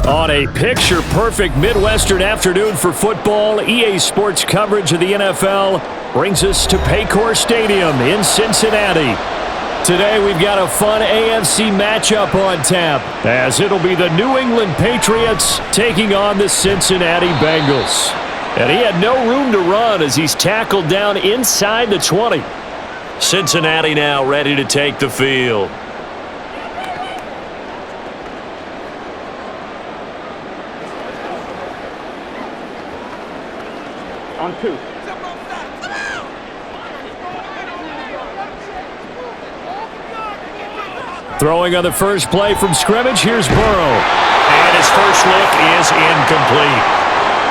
On a picture-perfect Midwestern afternoon for football, EA Sports coverage of the NFL brings us to Paycor Stadium in Cincinnati. Today we've got a fun AFC matchup on tap, as it'll be the New England Patriots taking on the Cincinnati Bengals. And he had no room to run as he's tackled down inside the 20. Cincinnati now ready to take the field. On 2. Throwing on the first play from scrimmage, here's Burrow. And his first look is incomplete.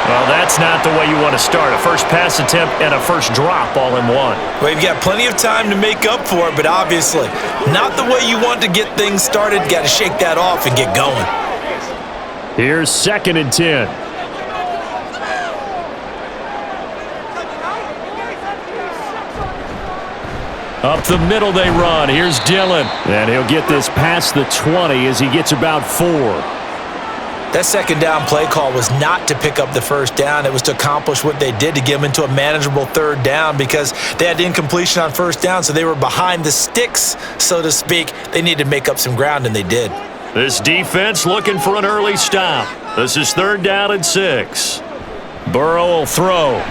Well, that's not the way you want to start. A first pass attempt and a first drop all in one. Well, you've got plenty of time to make up for it, but obviously not the way you want to get things started. Got to shake that off and get going. Here's 2nd and 10. Up the middle they run. Here's Dillon. And he'll get this past the 20 as he gets about 4. That second down play call was not to pick up the first down. It was to accomplish what they did to get them into a manageable third down because they had incompletion on first down, so they were behind the sticks, so to speak. They needed to make up some ground, and they did. This defense looking for an early stop. This is 3rd down and 6. Burrow will throw.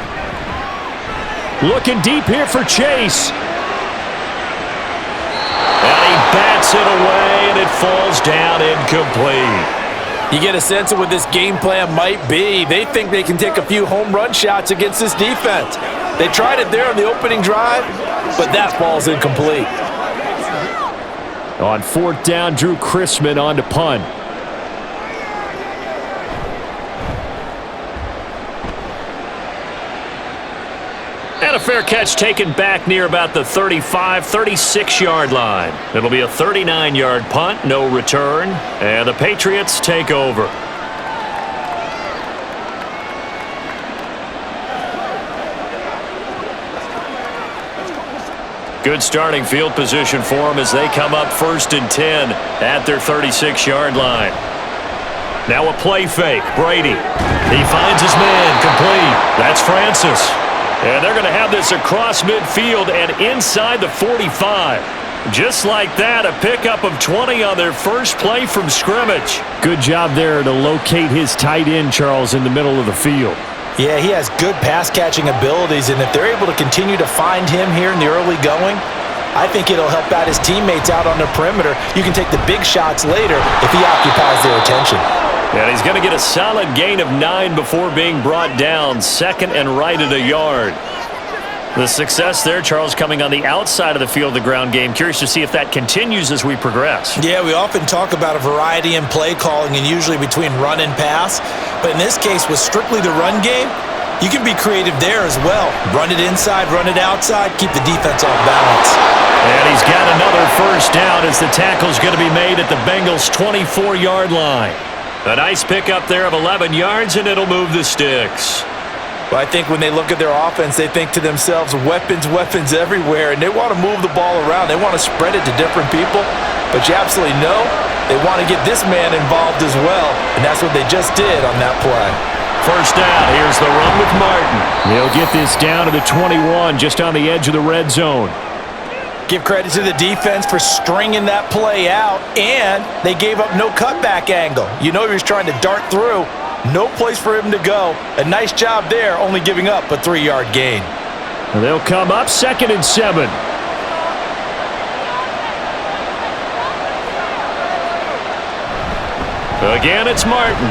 Looking deep here for Chase. And he bats it away, and it falls down incomplete. You get a sense of what this game plan might be. They think they can take a few home run shots against this defense. They tried it there on the opening drive, but that ball's incomplete. On 4th down, Drew Chrisman on to punt. And a fair catch taken back near about the 35, 36-yard line. It'll be a 39-yard punt, no return, and the Patriots take over. Good starting field position for them as they come up 1st and 10 at their 36-yard line. Now a play fake. Brady. He finds his man. Complete. That's Francis. And they're going to have this across midfield and inside the 45. Just like that, a pickup of 20 on their first play from scrimmage. Good job there to locate his tight end, Charles, in the middle of the field. Yeah, he has good pass-catching abilities, and if they're able to continue to find him here in the early going, I think it'll help out his teammates out on the perimeter. You can take the big shots later if he occupies their attention. And he's going to get a solid gain of 9 before being brought down, 2nd and right at a yard. The success there, Charles, coming on the outside of the field, the ground game. Curious to see if that continues as we progress. Yeah, we often talk about a variety in play calling and usually between run and pass. But in this case, with strictly the run game, you can be creative there as well. Run it inside, run it outside, keep the defense off balance. And he's got another first down as the tackle's going to be made at the Bengals' 24-yard line. A nice pickup there of 11 yards, and it'll move the sticks. Well, I think when they look at their offense, they think to themselves, weapons, weapons everywhere, and they want to move the ball around. They want to spread it to different people, but you absolutely know they want to get this man involved as well, and that's what they just did on that play. First down, here's the run with Martin. He'll get this down to the 21, just on the edge of the red zone. Give credit to the defense for stringing that play out, and they gave up no cutback angle. You know he was trying to dart through. No place for him to go. A nice job there, only giving up a 3-yard gain. And they'll come up 2nd and 7. Again, it's Martin.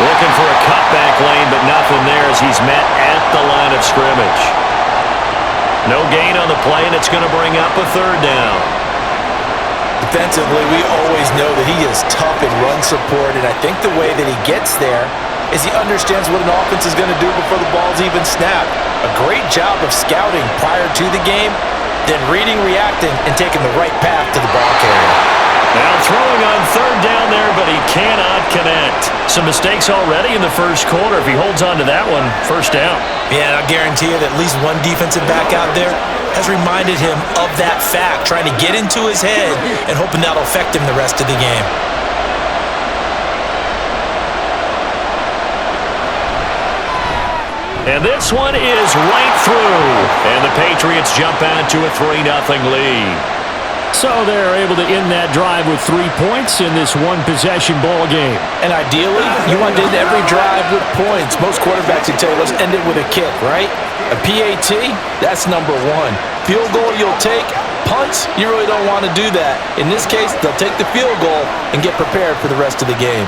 Looking for a cutback lane, but nothing there as he's met at the line of scrimmage. No gain on the play, and it's going to bring up a 3rd down. Defensively, we always know that he is tough in run support, and I think the way that he gets there is he understands what an offense is going to do before the ball's even snapped. A great job of scouting prior to the game, then reading, reacting, and taking the right path to the ball carrier. Now throwing on 3rd down there, but he cannot connect. Some mistakes already in the first quarter. If he holds on to that one, 1st down. Yeah, and I'll guarantee you that at least one defensive back out there has reminded him of that fact, trying to get into his head and hoping that'll affect him the rest of the game. And this one is right through. And the Patriots jump out to a 3-0 lead. So they're able to end that drive with 3 points in this one-possession ball game. And ideally, you want to end every drive with points. Most quarterbacks would tell you, let's end it with a kick, right? A PAT, that's number one. Field goal you'll take. Punts, you really don't want to do that. In this case, they'll take the field goal and get prepared for the rest of the game.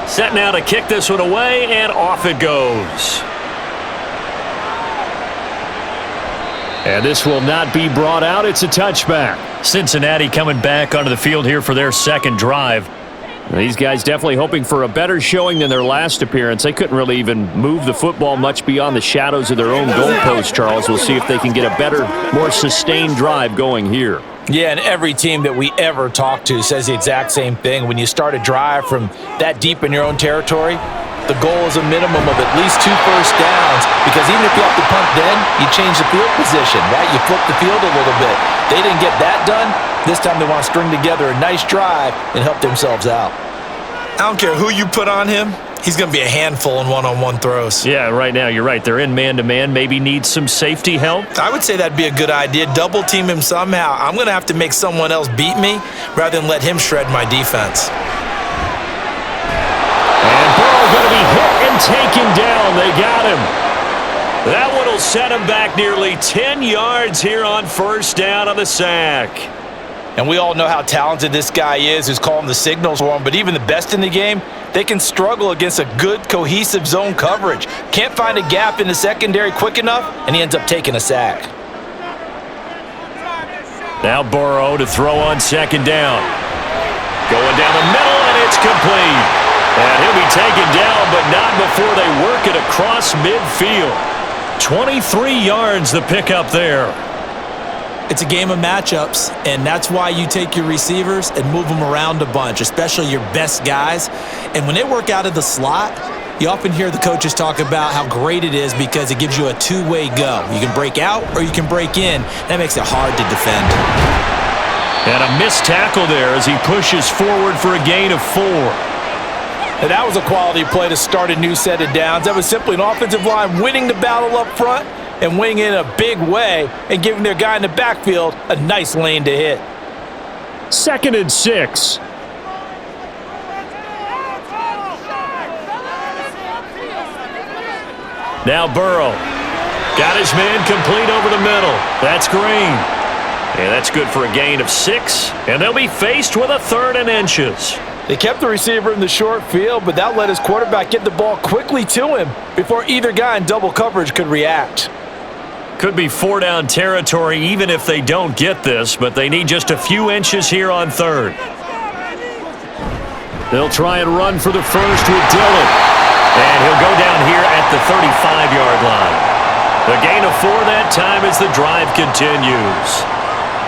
Set now to kick this one away, and off it goes. And this will not be brought out. It's a touchback. Cincinnati coming back onto the field here for their second drive. These guys definitely hoping for a better showing than their last appearance. They couldn't really even move the football much beyond the shadows of their own goalpost, Charles. We'll see if they can get a better, more sustained drive going here. Yeah, and every team that we ever talk to says the exact same thing. When you start a drive from that deep in your own territory, the goal is a minimum of at least 2 first downs, because even if you have to punt then, you change the field position, right? You flip the field a little bit. They didn't get that done. This time they want to string together a nice drive and help themselves out. I don't care who you put on him. He's going to be a handful in one-on-one throws. Yeah, right now, you're right. They're in man-to-man. Maybe needs some safety help. I would say that'd be a good idea. Double team him somehow. I'm going to have to make someone else beat me rather than let him shred my defense. And Burrow going to be hit and taken down. They got him. That one will set him back nearly 10 yards here on first down on the sack. And we all know how talented this guy is who's calling the signals for him, but even the best in the game, they can struggle against a good, cohesive zone coverage. Can't find a gap in the secondary quick enough, and he ends up taking a sack. Now Burrow to throw on second down. Going down the middle, and it's complete. And he'll be taken down, but not before they work it across midfield. 23 yards the pickup there. It's a game of matchups, and that's why you take your receivers and move them around a bunch, especially your best guys. And when they work out of the slot, you often hear the coaches talk about how great it is because it gives you a two-way go. You can break out or you can break in. That makes it hard to defend. And a missed tackle there as he pushes forward for a gain of 4. And that was a quality play to start a new set of downs. That was simply an offensive line winning the battle up front and winning in a big way and giving their guy in the backfield a nice lane to hit. 2nd and 6. Now Burrow. Got his man complete over the middle. That's Green. And that's good for a gain of 6. And they'll be faced with a 3rd and inches. They kept the receiver in the short field, but that let his quarterback get the ball quickly to him before either guy in double coverage could react. Could be 4-down territory even if they don't get this, but they need just a few inches here on 3rd. They'll try and run for the first with Dillon. And he'll go down here at the 35-yard line. The gain of 4 that time as the drive continues.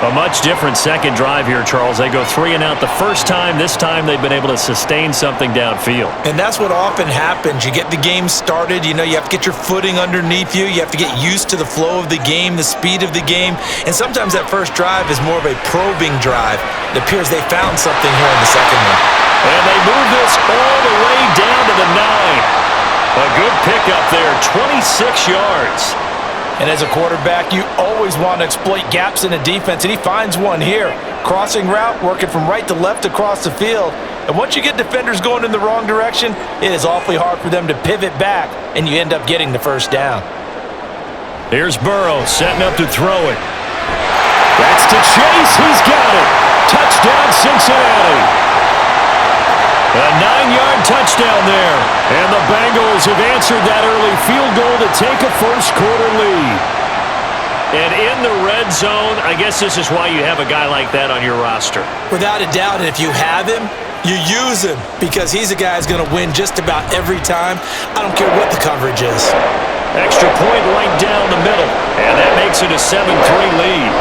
A much different second drive here, Charles. They go 3 and out the first time. This time they've been able to sustain something downfield. And that's what often happens. You get the game started. You know, you have to get your footing underneath you. You have to get used to the flow of the game, the speed of the game. And sometimes that first drive is more of a probing drive. It appears they found something here in the second one. And they move this all the way down to the 9. A good pickup there, 26 yards. And as a quarterback, you always want to exploit gaps in a defense, and he finds one here. Crossing route, working from right to left across the field. And once you get defenders going in the wrong direction, it is awfully hard for them to pivot back, and you end up getting the first down. Here's Burrow setting up to throw it. That's to Chase. He's got it. Touchdown, Cincinnati. A 9-yard touchdown there. And the Bengals have answered that early field goal to take a first-quarter lead. And in the red zone, I guess this is why you have a guy like that on your roster. Without a doubt, and if you have him, you use him because he's a guy who's going to win just about every time. I don't care what the coverage is. Extra point right down the middle. And that makes it a 7-3 lead.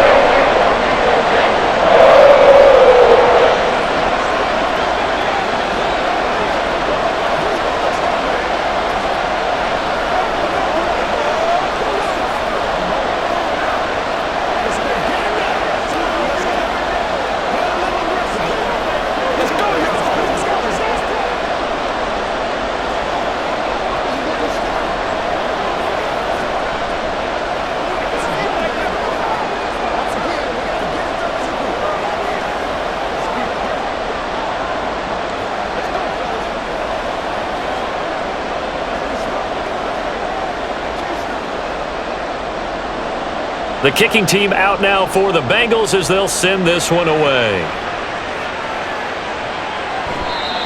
The kicking team out now for the Bengals as they'll send this one away.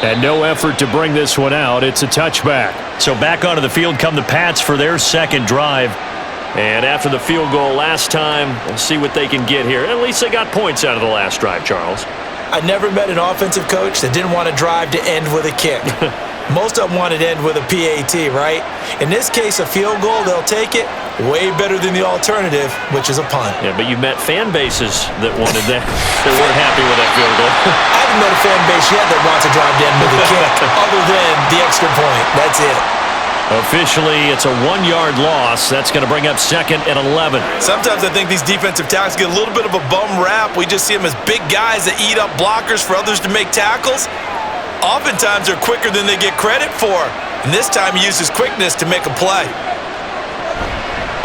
And no effort to bring this one out. It's a touchback. So back onto the field come the Pats for their second drive. And after the field goal last time, we'll see what they can get here. At least they got points out of the last drive, Charles. I never met an offensive coach that didn't want to drive to end with a kick. Most of them wanted to end with a PAT, right? In this case, a field goal, they'll take it. Way better than the alternative, which is a punt. Yeah, but you met fan bases that wanted that. They weren't happy with that field goal. I haven't met a fan base yet that wants to drive to end with a kick, other than the extra point. That's it. Officially, it's a 1-yard loss. That's going to bring up 2nd and 11. Sometimes I think these defensive tackles get a little bit of a bum rap. We just see them as big guys that eat up blockers for others to make tackles. Oftentimes, they're quicker than they get credit for. And this time, he used his quickness to make a play.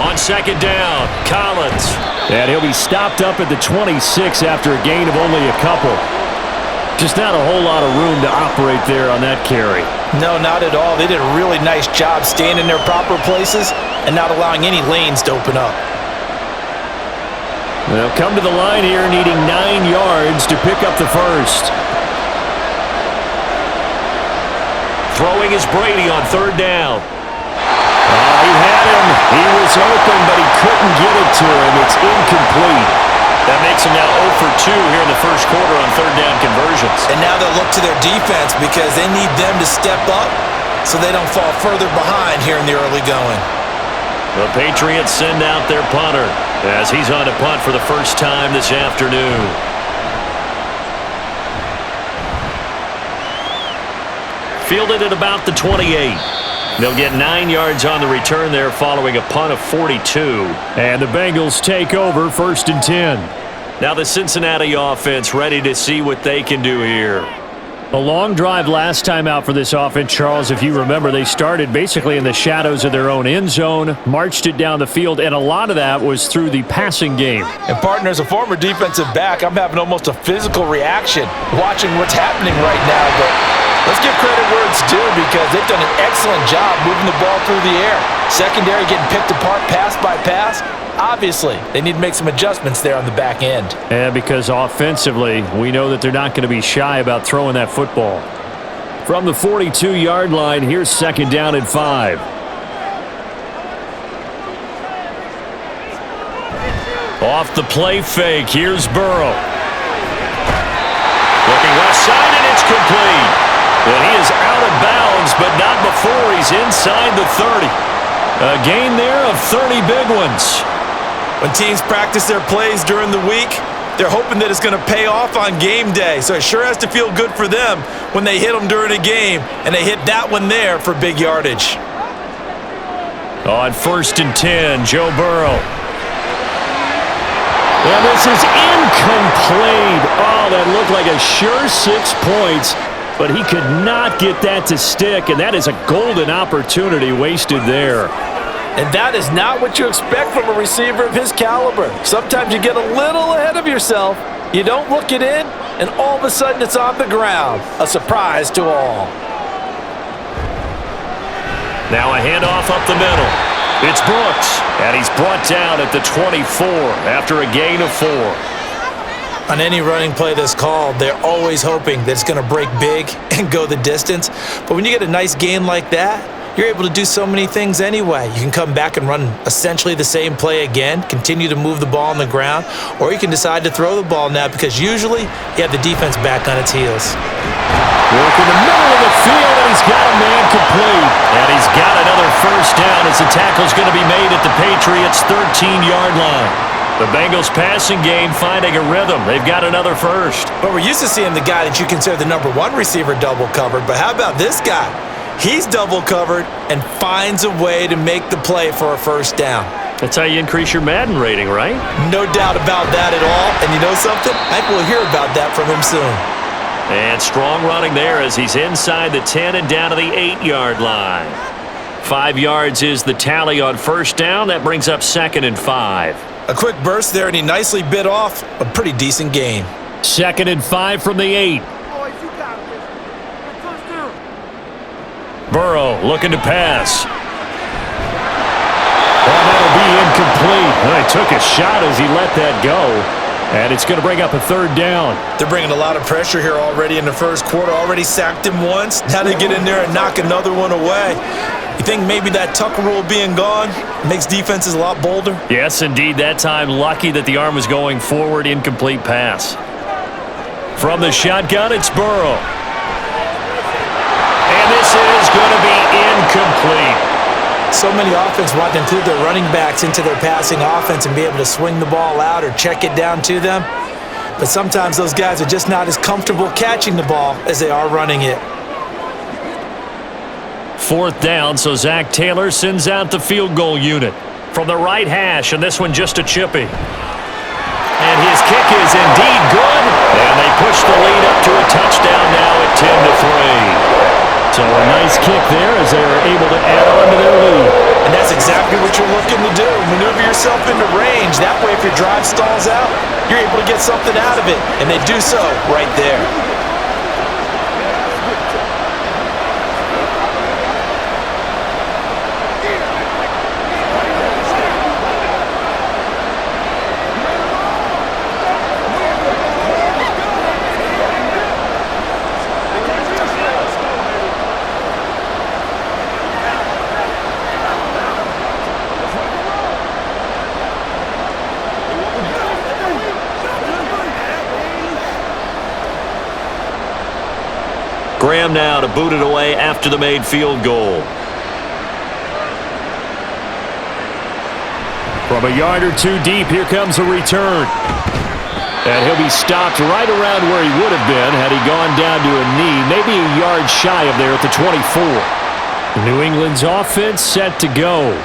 On 2nd down, Collins. And he'll be stopped up at the 26 after a gain of only a couple. Just not a whole lot of room to operate there on that carry. No, not at all. They did a really nice job staying in their proper places and not allowing any lanes to open up. They'll come to the line here needing 9 yards to pick up the first. Throwing is Brady on 3rd down. He had him. He was open, but he couldn't get it to him. It's incomplete. That makes him now 0 for 2 here in the first quarter on 3rd down conversions. And now they'll look to their defense because they need them to step up so they don't fall further behind here in the early going. The Patriots send out their punter as he's on to punt for the first time this afternoon. Fielded at about the 28. They'll get 9 yards on the return there following a punt of 42. And the Bengals take over 1st and 10. Now the Cincinnati offense ready to see what they can do here. A long drive last time out for this offense, Charles. If you remember, they started basically in the shadows of their own end zone, marched it down the field, and a lot of that was through the passing game. And partner, as a former defensive back, I'm having almost a physical reaction watching what's happening right now. But let's give credit where it's due because they've done an excellent job moving the ball through the air. Secondary getting picked apart pass by pass. Obviously, they need to make some adjustments there on the back end. And because offensively, we know that they're not going to be shy about throwing that football. From the 42-yard line, here's 2nd down and 5. Off the play fake, here's Burrow. Looking left side, and it's complete. Well, he is out of bounds, but not before he's inside the 30. A gain there of 30 big ones. When teams practice their plays during the week, they're hoping that it's going to pay off on game day. So it sure has to feel good for them when they hit them during a game, and they hit that one there for big yardage. On 1st and 10, Joe Burrow. And this is incomplete. Oh, that looked like a sure 6 points. But he could not get that to stick, and that is a golden opportunity wasted there. And that is not what you expect from a receiver of his caliber. Sometimes you get a little ahead of yourself, you don't look it in, and all of a sudden it's on the ground. A surprise to all. Now a handoff up the middle. It's Brooks, and he's brought down at the 24 after a gain of 4. On any running play that's called, they're always hoping that it's going to break big and go the distance. But when you get a nice gain like that, you're able to do so many things anyway. You can come back and run essentially the same play again, continue to move the ball on the ground, or you can decide to throw the ball now because usually you have the defense back on its heels. Work in the middle of the field, and he's got a man complete. And he's got another first down as the tackle's going to be made at the Patriots' 13-yard line. The Bengals passing game finding a rhythm. They've got another first. But we're used to seeing the guy that you consider the number 1 receiver double covered. But how about this guy? He's double covered and finds a way to make the play for a first down. That's how you increase your Madden rating, right? No doubt about that at all. And you know something? I think we'll hear about that from him soon. And strong running there as he's inside the 10 and down to the 8-yard line. 5 yards is the tally on first down. That brings up 2nd and 5. A quick burst there, and he nicely bit off a pretty decent gain. 2nd and 5 from the 8. Burrow looking to pass. And that'll be incomplete. incomplete. Well, he took a shot as he let that go. And it's going to bring up a third down. They're bringing a lot of pressure here already in the first quarter. Already sacked him once. Now they get in there and knock another one away. You think maybe that Tucker rule being gone makes defenses a lot bolder? Yes, indeed. That time, lucky that the arm was going forward. Incomplete pass. From the shotgun, it's Burrow. And this is going to be incomplete. So many offense want to include their running backs into their passing offense and be able to swing the ball out or check it down to them. But sometimes those guys are just not as comfortable catching the ball as they are running it. Fourth down, so Zach Taylor sends out the field goal unit from the right hash, and this one just a chippy. And his kick is indeed good, and they push the lead up to a touchdown now at 10-3. So a nice kick there as they are able to add on to their lead. And that's exactly what you're looking to do. Maneuver yourself into range. That way, if your drive stalls out, you're able to get something out of it. And they do so right there. Graham now to boot it away after the made field goal. From a yard or two deep, here comes a return. And he'll be stopped right around where he would have been had he gone down to a knee, maybe a yard shy of there at the 24. New England's offense set to go.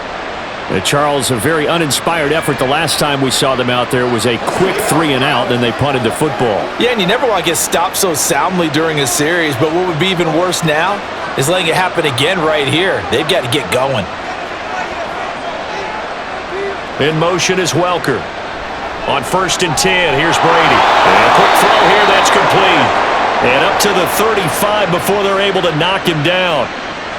Charles, a very uninspired effort the last time we saw them out there was a quick 3-and-out, then they punted the football. Yeah, and you never want to get stopped so soundly during a series, but what would be even worse now is letting it happen again right here. They've got to get going. In motion is Welker. On 1st and 10, here's Brady. And a quick throw here, that's complete. And up to the 35 before they're able to knock him down.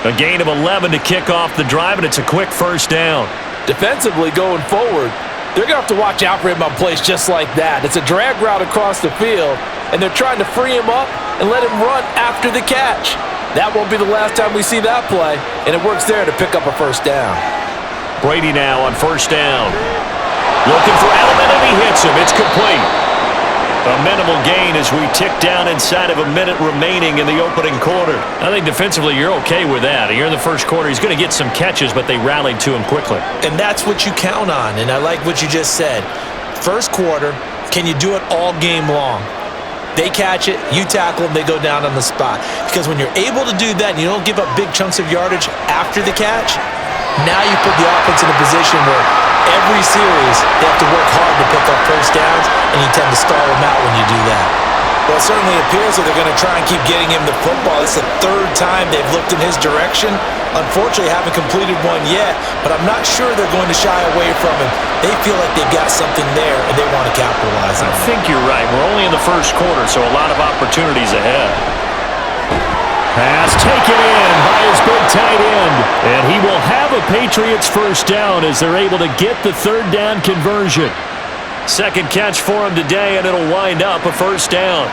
A gain of 11 to kick off the drive, and it's a quick first down. Defensively going forward, they're going to have to watch out for him on plays just like that. It's a drag route across the field, and they're trying to free him up and let him run after the catch. That won't be the last time we see that play, and it works there to pick up a first down. Brady now on 1st down. Looking for Edelman, and he hits him. It's complete. A minimal gain as we tick down inside of a minute remaining in the opening quarter. I think defensively you're okay with that. Here in the first quarter, he's going to get some catches, but they rallied to him quickly. And that's what you count on, and I like what you just said. First quarter, can you do it all game long? They catch it, you tackle them, they go down on the spot. Because when you're able to do that and you don't give up big chunks of yardage after the catch, now you put the offense in a position where every series they have to work hard to pick up first downs, and you tend to stall them out when you do that. Well, it certainly appears that they're going to try and keep getting him the football. It's the third time they've looked in his direction. Unfortunately, haven't completed one yet, but I'm not sure they're going to shy away from him. They feel like they've got something there, and they want to capitalize on it. I think you're right. We're only in the first quarter, so a lot of opportunities ahead. Pass taken in by his big tight end. And he will have a Patriots first down as they're able to get the third down conversion. Second catch for him today, and it'll wind up a first down.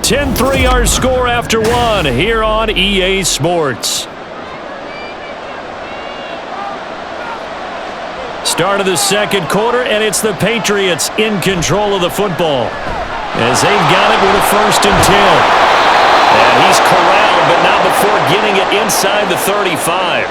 (10-3) our score after one here on EA Sports. Start of the second quarter, and it's the Patriots in control of the football as they've got it with a 1st and 10. And he's corralled, but not before getting it inside the 35.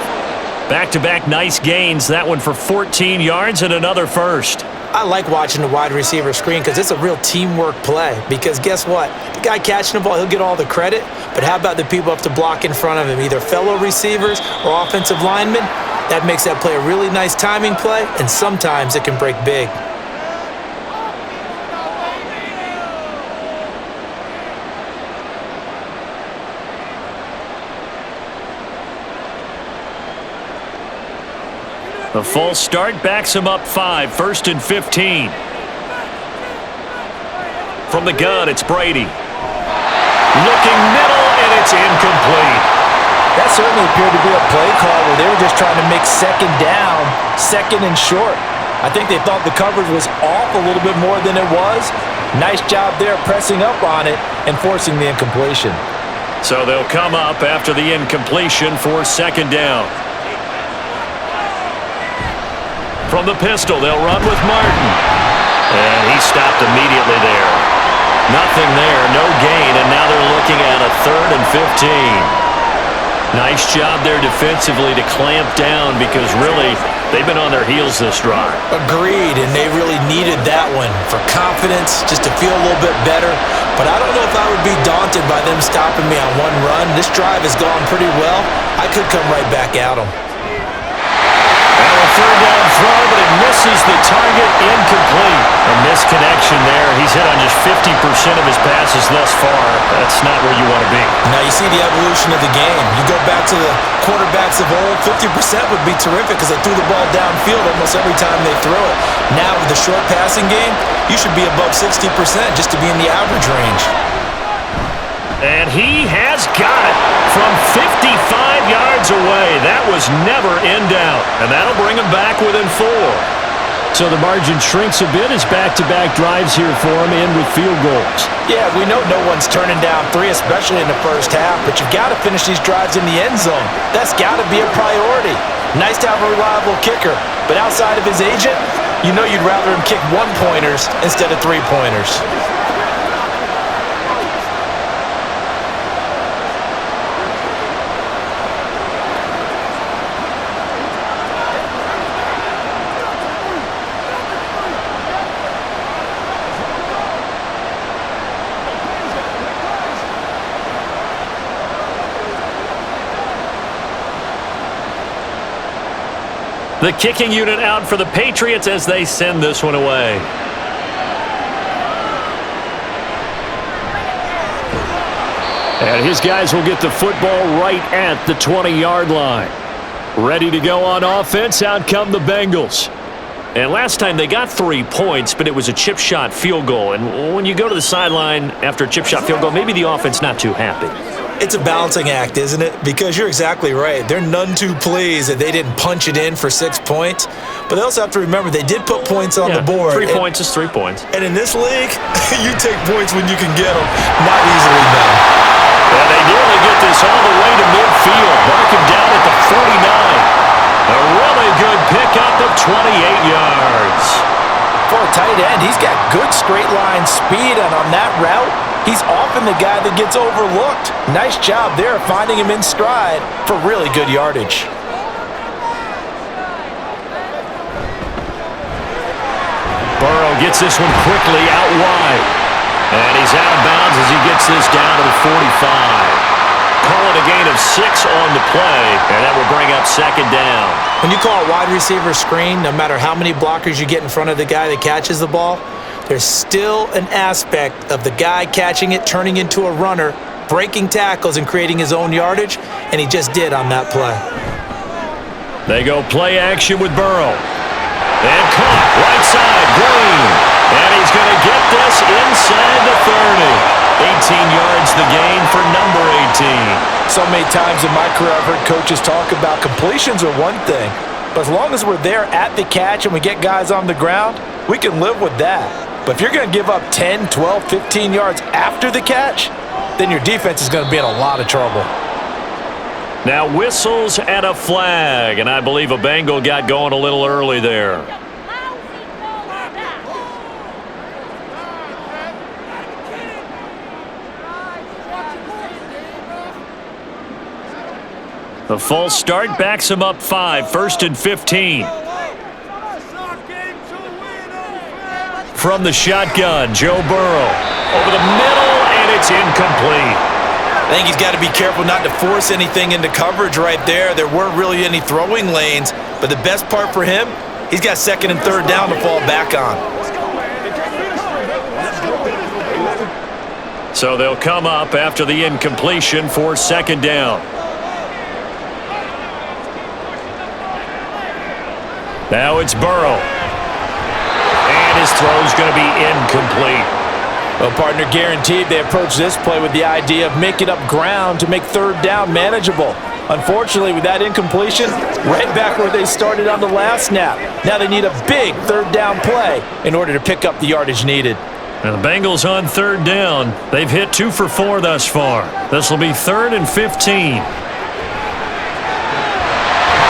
Back-to-back nice gains. That one for 14 yards and another first. I like watching the wide receiver screen because it's a real teamwork play. Because guess what? The guy catching the ball, he'll get all the credit. But how about the people up to block in front of him, either fellow receivers or offensive linemen? That makes that play a really nice timing play, and sometimes it can break big. The false start backs him up 5, 1st and 15. From the gun, it's Brady. Looking middle, and it's incomplete. That certainly appeared to be a play call where they were just trying to make second down, second and short. I think they thought the coverage was off a little bit more than it was. Nice job there pressing up on it and forcing the incompletion. So they'll come up after the incompletion for second down. From the pistol, they'll run with Martin. And he stopped immediately there. Nothing there, no gain, and now they're looking at a 3rd and 15. Nice job there defensively to clamp down because really they've been on their heels this drive. Agreed, and they really needed that one for confidence, just to feel a little bit better. But I don't know if I would be daunted by them stopping me on one run. This drive has gone pretty well. I could come right back at them. And a 3rd down throw, but it misses the target, incomplete. A misconnection there. He's hit on just 50% of his passes thus far. That's not where you want to be. Now you see the evolution of the game. You go back to the quarterbacks of old, 50% would be terrific because they threw the ball downfield almost every time they throw it. Now with the short passing game, you should be above 60% just to be in the average range. And he has got it from 55 yards away. That was never in doubt. And that'll bring him back within 4. So the margin shrinks a bit as back-to-back drives here for him in with field goals. Yeah, we know no one's turning down 3, especially in the first half, but you've got to finish these drives in the end zone. That's got to be a priority. Nice to have a reliable kicker, but outside of his agent, you know you'd rather him kick 1-pointers instead of 3-pointers. The kicking unit out for the Patriots as they send this one away. And his guys will get the football right at the 20-yard line. Ready to go on offense, out come the Bengals. And last time they got 3 points, but it was a chip shot field goal. And when you go to the sideline after a chip shot field goal, maybe the offense not too happy. It's a balancing act, isn't it? Because you're exactly right. They're none too pleased that they didn't punch it in for 6 points. But they also have to remember they did put points on the board. 3 points is 3 points. And in this league, you take points when you can get them. Not easily done. And they nearly get this all the way to midfield. Mark him down at the 49. A really good pickup of 28 yards. For a tight end, he's got good straight line speed, and on that route, he's often the guy that gets overlooked. Nice job there finding him in stride for really good yardage. Burrow gets this one quickly out wide. And he's out of bounds as he gets this down to the 45. Calling a gain of 6 on the play, and that will bring up second down. When you call a wide receiver screen, no matter how many blockers you get in front of the guy that catches the ball, there's still an aspect of the guy catching it, turning into a runner, breaking tackles and creating his own yardage, and he just did on that play. They go play action with Burrow. And caught, right side, Green. And he's going to get this inside the 30. 18 yards the gain for number 18. So many times in my career I've heard coaches talk about completions are one thing, but as long as we're there at the catch and we get guys on the ground, we can live with that. But if you're going to give up 10, 12, 15 yards after the catch, then your defense is going to be in a lot of trouble. Now whistles and a flag, and I believe a Bengal got going a little early there. The false start backs him up 5, 1st and 15. From the shotgun, Joe Burrow. Over the middle, and it's incomplete. I think he's got to be careful not to force anything into coverage right there. There weren't really any throwing lanes, but the best part for him, he's got 2nd and 3rd down to fall back on. So they'll come up after the incompletion for second down. Now it's Burrow. And his throw's going to be incomplete. Well, partner, guaranteed they approach this play with the idea of making up ground to make third down manageable. Unfortunately, with that incompletion, right back where they started on the last snap. Now they need a big third down play in order to pick up the yardage needed. Now the Bengals on third down. They've hit 2 for 4 thus far. This will be 3rd and 15.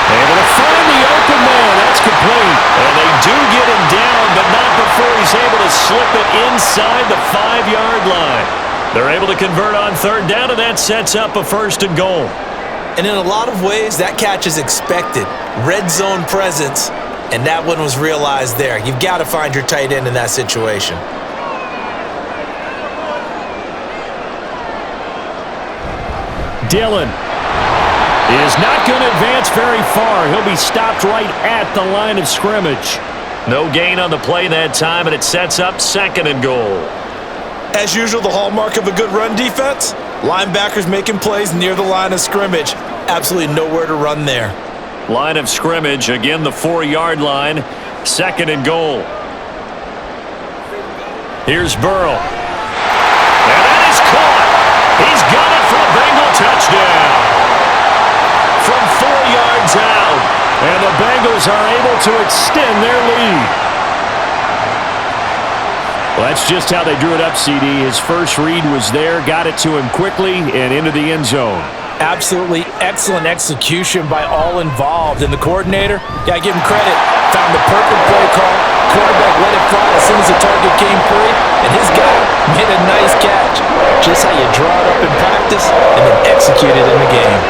Able to find the open man. That's complete. And they do get him down, but not before he's able to slip it inside the 5-yard line. They're able to convert on third down, and that sets up a 1st and goal. And in a lot of ways, that catch is expected. Red zone presence, and that one was realized there. You've got to find your tight end in that situation. Dillon is not going to advance very far. He'll be stopped right at the line of scrimmage. No gain on the play that time, and it sets up 2nd and goal. As usual, the hallmark of a good run defense, linebackers making plays near the line of scrimmage. Absolutely nowhere to run there. Line of scrimmage, again the 4-yard line, 2nd and goal. Here's Burrow. And that is caught. He's got it for a Bengal touchdown. From 4 yards out, and the Bengals are able to extend their lead. Well, that's just how they drew it up, CD. His first read was there, got it to him quickly, and into the end zone. Absolutely excellent execution by all involved. And the coordinator, gotta give him credit, found the perfect play call. Quarterback let it fly as soon as the target came free, and his guy made a nice catch. Just how you draw it up in practice and then execute it in the game.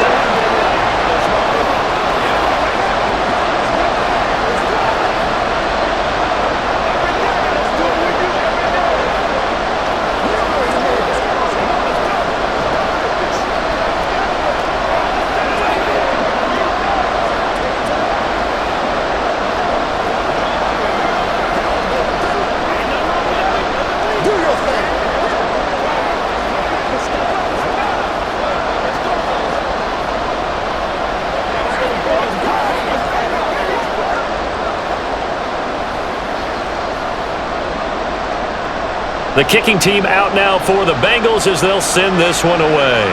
The kicking team out now for the Bengals as they'll send this one away.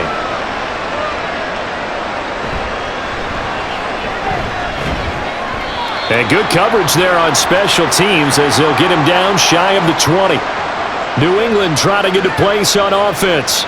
And good coverage there on special teams as they'll get him down shy of the 20. New England trying to get a place on offense.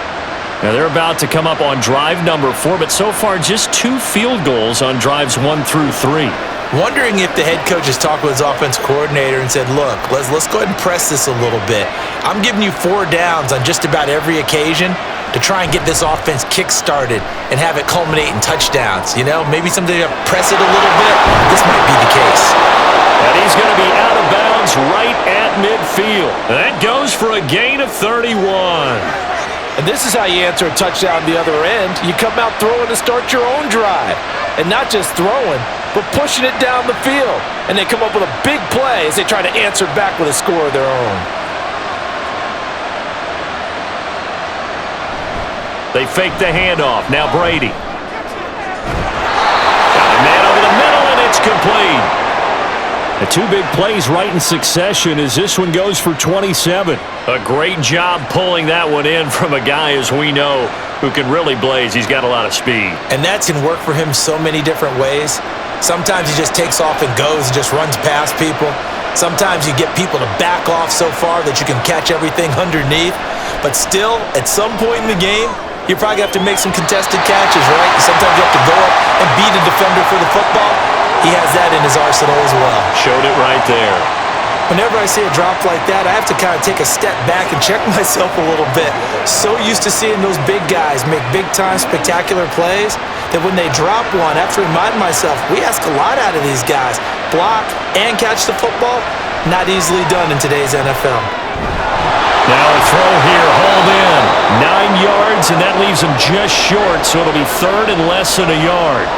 Now they're about to come up on drive number 4, but so far just 2 field goals on drives 1 through 3. Wondering if the head coach has talked with his offense coordinator and said, look, let's go ahead and press this a little bit. I'm giving you 4 downs on just about every occasion to try and get this offense kick-started and have it culminate in touchdowns. You know, maybe something to press it a little bit. This might be the case. And he's going to be out of bounds right at midfield. That goes for a gain of 31. And this is how you answer a touchdown the other end. You come out throwing to start your own drive. And not just throwing, but pushing it down the field. And they come up with a big play as they try to answer back with a score of their own. They fake the handoff. Now Brady. Got a man over the middle, and it's complete. The 2 big plays right in succession as this one goes for 27. A great job pulling that one in from a guy, as we know, who can really blaze. He's got a lot of speed. And that can work for him so many different ways. Sometimes he just takes off and goes and just runs past people. Sometimes you get people to back off so far that you can catch everything underneath. But still, at some point in the game, you probably have to make some contested catches, right? Sometimes you have to go up and beat a defender for the football. He has that in his arsenal as well. Showed it right there. Whenever I see a drop like that, I have to kind of take a step back and check myself a little bit. So used to seeing those big guys make big-time, spectacular plays that when they drop one, I have to remind myself, we ask a lot out of these guys. Block and catch the football, not easily done in today's NFL. Now a throw here, hauled in. 9 yards, and that leaves him just short, so it'll be 3rd and less than a yard.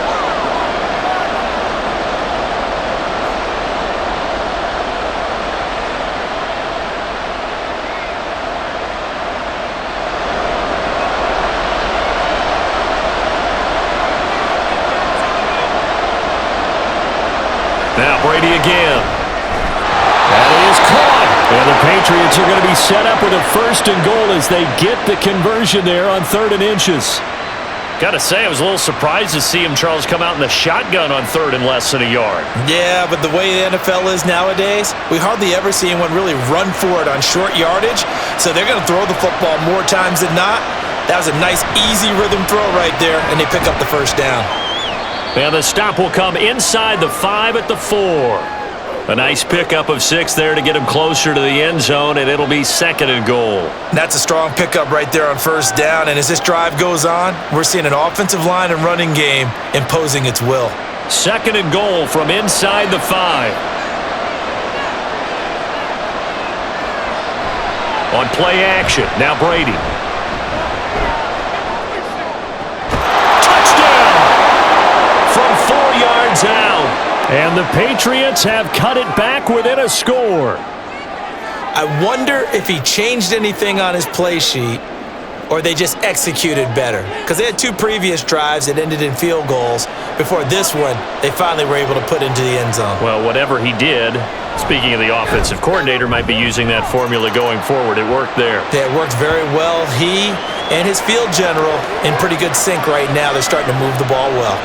Now Brady Brady again. That is caught. And the Patriots are going to be set up with a 1st and goal as they get the conversion there on 3rd and inches. Got to say, I was a little surprised to see him, Charles, come out in the shotgun on 3rd and less than a yard. Yeah, but the way the NFL is nowadays, we hardly ever see anyone really run for it on short yardage. So they're going to throw the football more times than not. That was a nice, easy rhythm throw right there, and they pick up the 1st down. And the stop will come inside the 5 at the 4. A nice pickup of 6 there to get him closer to the end zone, and it'll be 2nd and goal. That's a strong pickup right there on 1st down, and as this drive goes on, we're seeing an offensive line and running game imposing its will. 2nd and goal from inside the 5. On play action, now Brady. Touchdown! From 4 yards out. And the Patriots have cut it back within a score. I wonder if he changed anything on his play sheet or they just executed better. Because they had 2 previous drives that ended in field goals. Before this one, they finally were able to put into the end zone. Well, whatever he did, speaking of the offensive coordinator, might be using that formula going forward. It worked there. Yeah, it worked very well. He and his field general in pretty good sync right now. They're starting to move the ball well.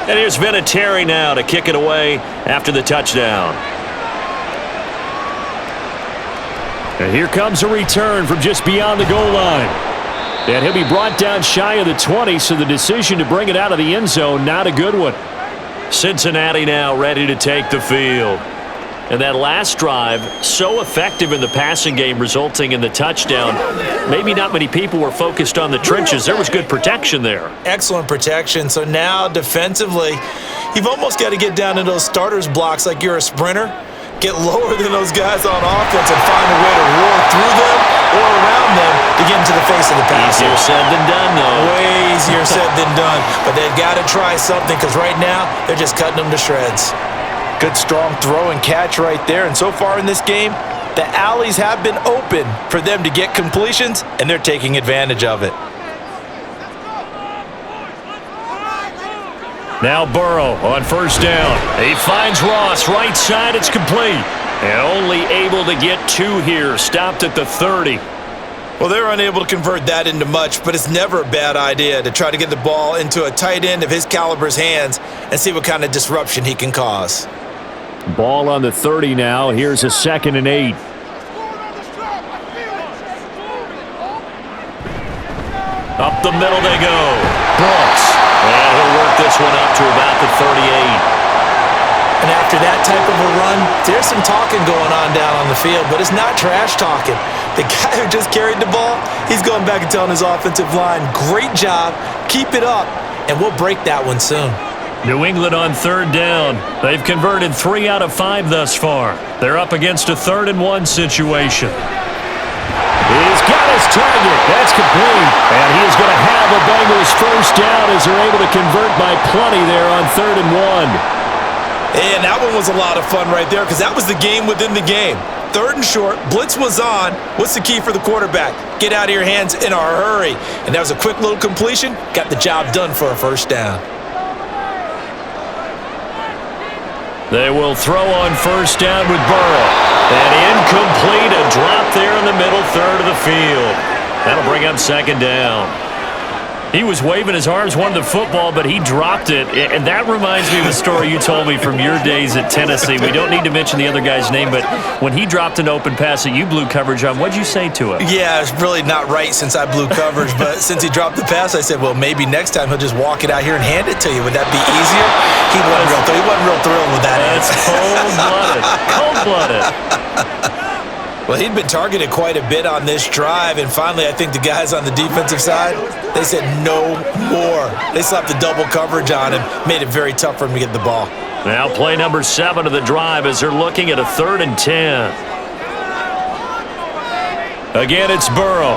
And here's Vinatieri now to kick it away after the touchdown. And here comes a return from just beyond the goal line. And he'll be brought down shy of the 20, so the decision to bring it out of the end zone, not a good one. Cincinnati now ready to take the field. And that last drive, so effective in the passing game, resulting in the touchdown. Maybe not many people were focused on the trenches. There was good protection there. Excellent protection. So now defensively, you've almost got to get down to those starters blocks like you're a sprinter. Get lower than those guys on offense and find a way to roar through them or around them to get into the face of the passer. Easier said than done, though. Way easier said than done. But they've got to try something because right now they're just cutting them to shreds. Good, strong throw and catch right there. And so far in this game, the alleys have been open for them to get completions, and they're taking advantage of it. Now Burrow on 1st down. He finds Ross right side. It's complete. And only able to get 2 here. Stopped at the 30. Well, they're unable to convert that into much, but it's never a bad idea to try to get the ball into a tight end of his caliber's hands and see what kind of disruption he can cause. Ball on the 30 now. Here's a 2nd and 8. Up the middle they go. Brooks. And he'll work this one up to about the 38. And after that type of a run, there's some talking going on down on the field, but it's not trash talking. The guy who just carried the ball, he's going back and telling his offensive line, great job, keep it up, and we'll break that one soon. New England on 3rd down. They've converted 3 out of 5 thus far. They're up against a 3rd and 1 situation. He's got his target. That's complete. And he is going to have the Bengals 1st down as they're able to convert by plenty there on 3rd and 1. And that one was a lot of fun right there because that was the game within the game. 3rd and short, blitz was on. What's the key for the quarterback? Get out of your hands in a hurry. And that was a quick little completion. Got the job done for a 1st down. They will throw on 1st down with Burrow. And incomplete, a drop there in the middle 3rd of the field. That'll bring up 2nd down. He was waving his arms, wanted the football, but he dropped it. And that reminds me of a story you told me from your days at Tennessee. We don't need to mention the other guy's name, but when he dropped an open pass that you blew coverage on, what'd you say to him? Yeah, it's really not right since I blew coverage, but since he dropped the pass, I said, well, maybe next time he'll just walk it out here and hand it to you. Would that be easier? He wasn't real thrilled with that. That's cold-blooded. Cold-blooded. Well, he'd been targeted quite a bit on this drive, and finally I think the guys on the defensive side, they said no more. They slapped the double coverage on him, made it very tough for him to get the ball. Now play number 7 of the drive as they're looking at a 3rd and 10. Again, it's Burrow.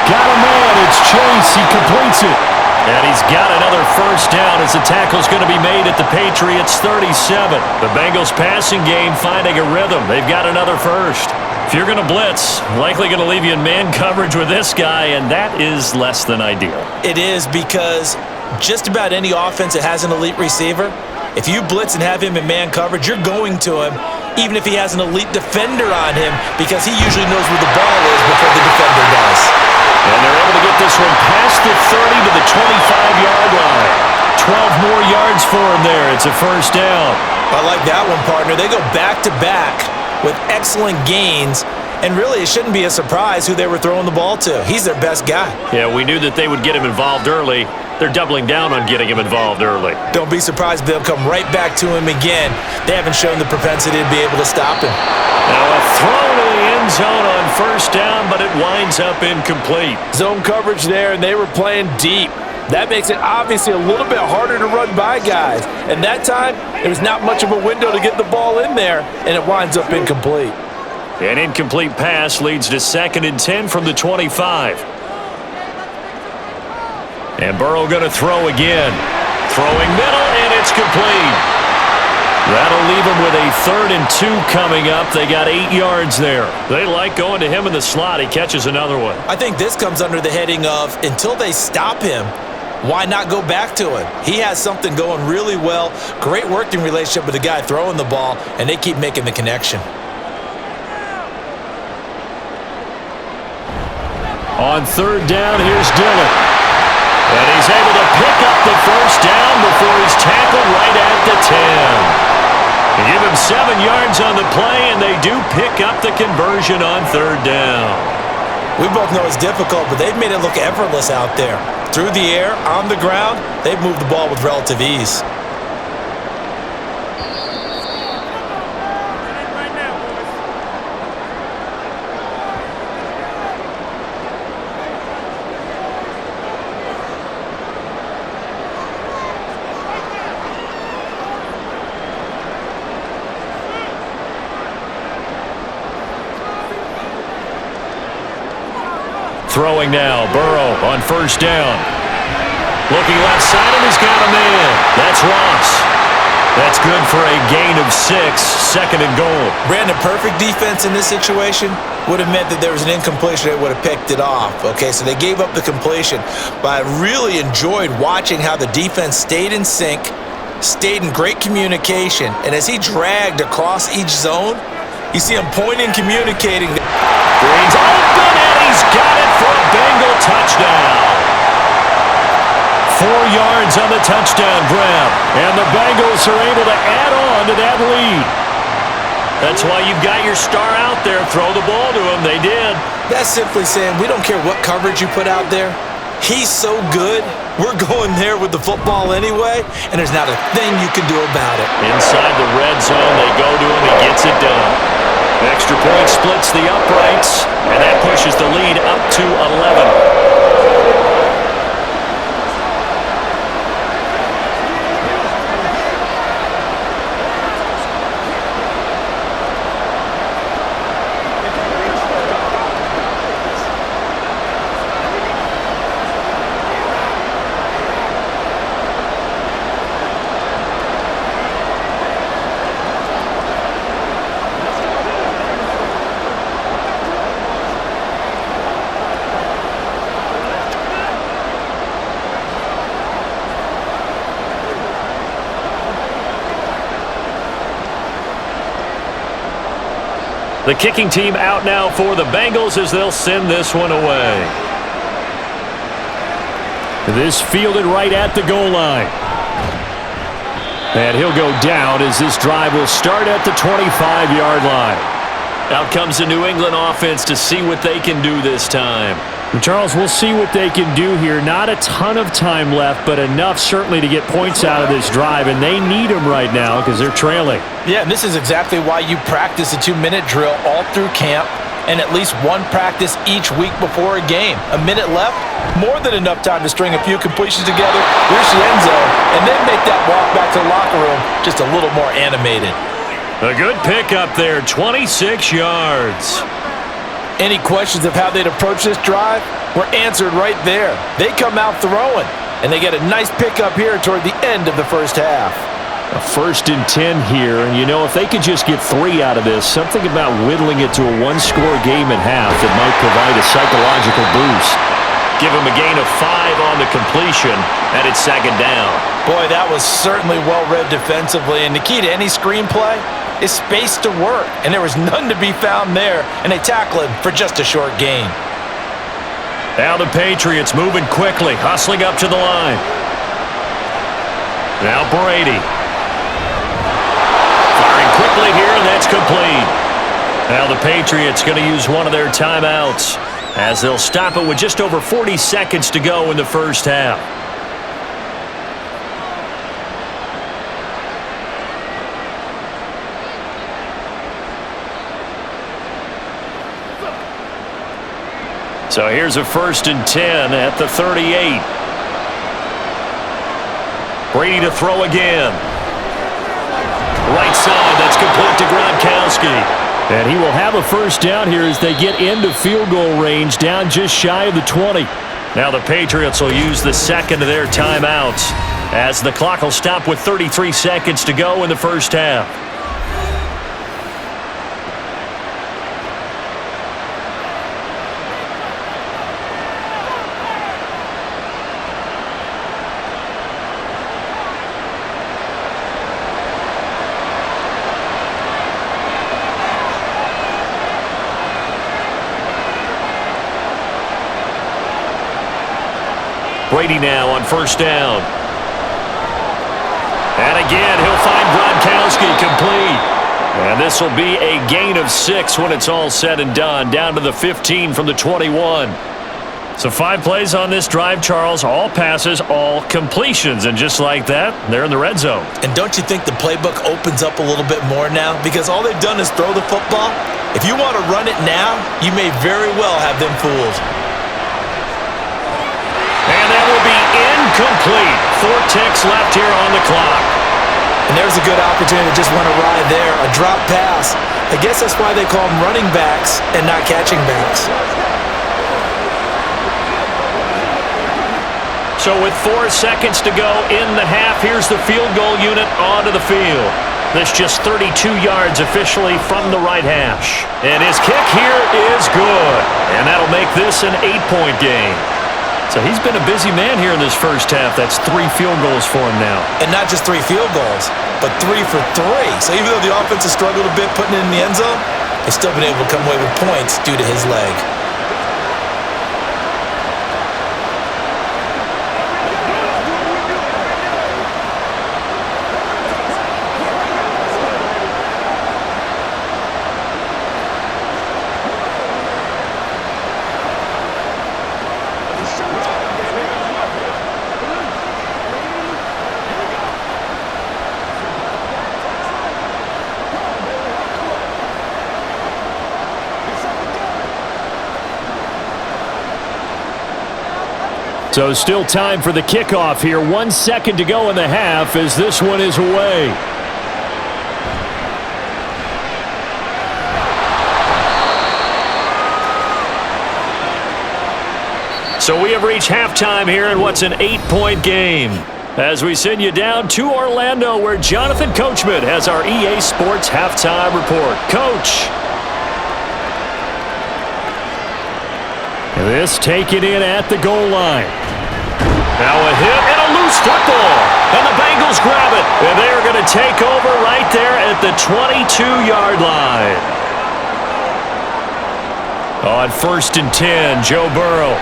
Got a man. It's Chase. He completes it. And he's got another first down as the tackle's going to be made at the Patriots 37. The Bengals passing game finding a rhythm. They've got another first. If you're going to blitz, likely going to leave you in man coverage with this guy, and that is less than ideal. It is, because just about any offense that has an elite receiver, if you blitz and have him in man coverage, you're going to him, even if he has an elite defender on him, because he usually knows where the ball is before the defender does. And they're able to get this one past the 30 to the 25-yard line. 12 more yards for him there. It's a first down. I like that one, partner. They go back-to-back with excellent gains, and really it shouldn't be a surprise who they were throwing the ball to. He's their best guy. Yeah, we knew that they would get him involved early. They're doubling down on getting him involved early. Don't be surprised if they'll come right back to him again. They haven't shown the propensity to be able to stop him. Now a throw to the end zone on first down, but it winds up incomplete. Zone coverage there, and they were playing deep. That makes it obviously a little bit harder to run by guys. And that time, there was not much of a window to get the ball in there, and it winds up incomplete. An incomplete pass leads to 2nd and 10 from the 25. And Burrow going to throw again. Throwing middle, and it's complete. That'll leave them with a 3rd and 2 coming up. They got 8 yards there. They like going to him in the slot. He catches another one. I think this comes under the heading of, until they stop him, why not go back to him? He has something going really well. Great working relationship with the guy throwing the ball, and they keep making the connection. On 3rd down, here's Dillon. And he's able to pick up the first down before he's tackled right at the 10. They give him 7 yards on the play, and they do pick up the conversion on 3rd down. We both know it's difficult, but they've made it look effortless out there. Through the air, on the ground, they've moved the ball with relative ease. Throwing now, Burrow on first down. Looking left side, and he's got a man. That's Ross. That's good for a gain of 6, 2nd and goal. Brandon, perfect defense in this situation would have meant that there was an incompletion. They would have picked it off. Okay, so they gave up the completion. But I really enjoyed watching how the defense stayed in sync, stayed in great communication, and as he dragged across each zone, you see him pointing, communicating. Green's open, and he's got it for a Bengal touchdown. 4 yards on the touchdown grab, and the Bengals are able to add on to that lead. That's why you've got your star out there. Throw the ball to him. They did. That's simply saying we don't care what coverage you put out there. He's so good, we're going there with the football anyway, and there's not a thing you can do about it. Inside the red zone, they go to him. He gets it done. Extra point splits the uprights, and that pushes the lead up to 11. The kicking team out now for the Bengals as they'll send this one away. This fielded right at the goal line. And he'll go down as this drive will start at the 25-yard line. Out comes the New England offense to see what they can do this time. Charles, we'll see what they can do here. Not a ton of time left, but enough certainly to get points out of this drive, and they need them right now because they're trailing. Yeah, and this is exactly why you practice a 2-minute drill all through camp and at least one practice each week before a game. A minute left, more than enough time to string a few completions together, reach the end zone, and then make that walk back to the locker room just a little more animated. A good pickup there, 26 yards. Any questions of how they'd approach this drive were answered right there. They come out throwing, and they get a nice pickup here toward the end of the first half. A 1st and 10 here, and you know, if they could just get 3 out of this, something about whittling it to a one-score game at half that might provide a psychological boost. Give him a gain of 5 on the completion, and it's 2nd down. Boy, that was certainly well-read defensively, and the key to any screenplay is space to work, and there was none to be found there, and they tackle him for just a short gain. Now the Patriots moving quickly, hustling up to the line. Now Brady. Firing quickly here, and that's complete. Now the Patriots going to use one of their timeouts as they'll stop it with just over 40 seconds to go in the first half. So here's a 1st and 10 at the 38. Brady to throw again. Right side, that's complete to Gronkowski. And he will have a first down here as they get into field goal range, down just shy of the 20. Now the Patriots will use the second of their timeouts as the clock will stop with 33 seconds to go in the first half. Brady now on 1st down. And again, he'll find Gronkowski complete. And this will be a gain of 6 when it's all said and done, down to the 15 from the 21. So 5 plays on this drive, Charles, all passes, all completions. And just like that, they're in the red zone. And don't you think the playbook opens up a little bit more now? Because all they've done is throw the football. If you want to run it now, you may very well have them fooled. And that will be incomplete. 4 ticks left here on the clock. And there's a good opportunity to just run a ride there, a drop pass. I guess that's why they call them running backs and not catching backs. So with 4 seconds to go in the half, here's the field goal unit onto the field. This just 32 yards officially from the right hash. And his kick here is good. And that'll make this an 8-point game. So he's been a busy man here in this first half. That's 3 field goals for him now. And not just 3 field goals, but 3 for 3. So even though the offense has struggled a bit putting it in the end zone, they've still been able to come away with points due to his leg. So still time for the kickoff here. 1 second to go in the half as this one is away. So we have reached halftime here in what's an 8-point game. As we send you down to Orlando, where Jonathan Coachman has our EA Sports halftime report. Coach. This taken in at the goal line. Now a hit and a loose football. And the Bengals grab it. And they are going to take over right there at the 22-yard line. On 1st and 10, Joe Burrow.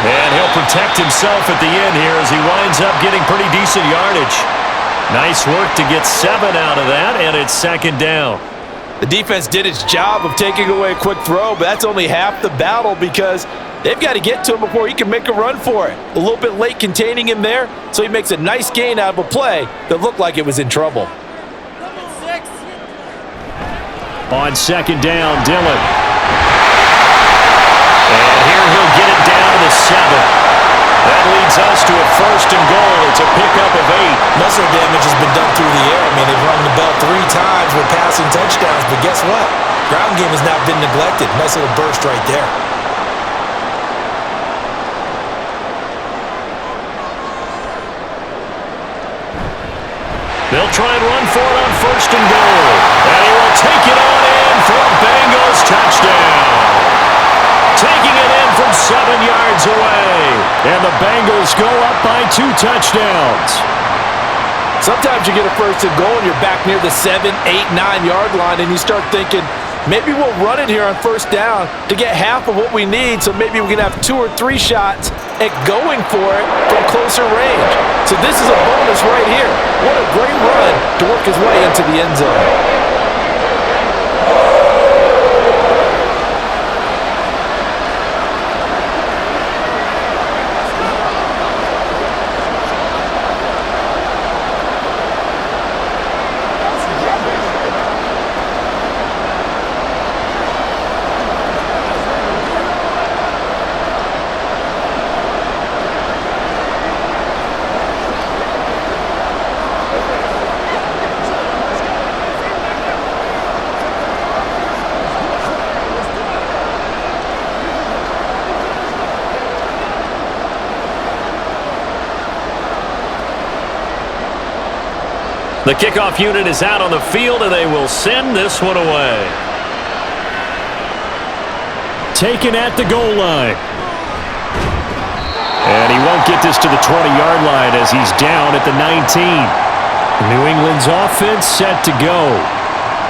And he'll protect himself at the end here as he winds up getting pretty decent yardage. Nice work to get 7 out of that, and it's 2nd down. The defense did its job of taking away a quick throw, but that's only half the battle because they've got to get to him before he can make a run for it. A little bit late containing him there, so he makes a nice gain out of a play that looked like it was in trouble. On second down, Dillon. And here he'll get it down to the 7. That leads us to a 1st and goal. It's a pickup of 8. Muscle damage has been done through the air. I mean, they've rung the bell 3 times with passing touchdowns, but guess what? Ground game has not been neglected. Nice little burst right there. They'll try and run for it on 1st and goal. And he will take it on in for a Bengals touchdown. Taking it in from 7 yards away. And the Bengals go up by 2 touchdowns. Sometimes you get a 1st and goal and you're back near the 7, 8, 9-yard line and you start thinking, maybe we'll run it here on 1st down to get half of what we need, so maybe we can have 2 or 3 shots at going for it from closer range. So this is a bonus right here. What a great run to work his way into the end zone. The kickoff unit is out on the field, and they will send this one away. Taken at the goal line. And he won't get this to the 20-yard line as he's down at the 19. New England's offense set to go.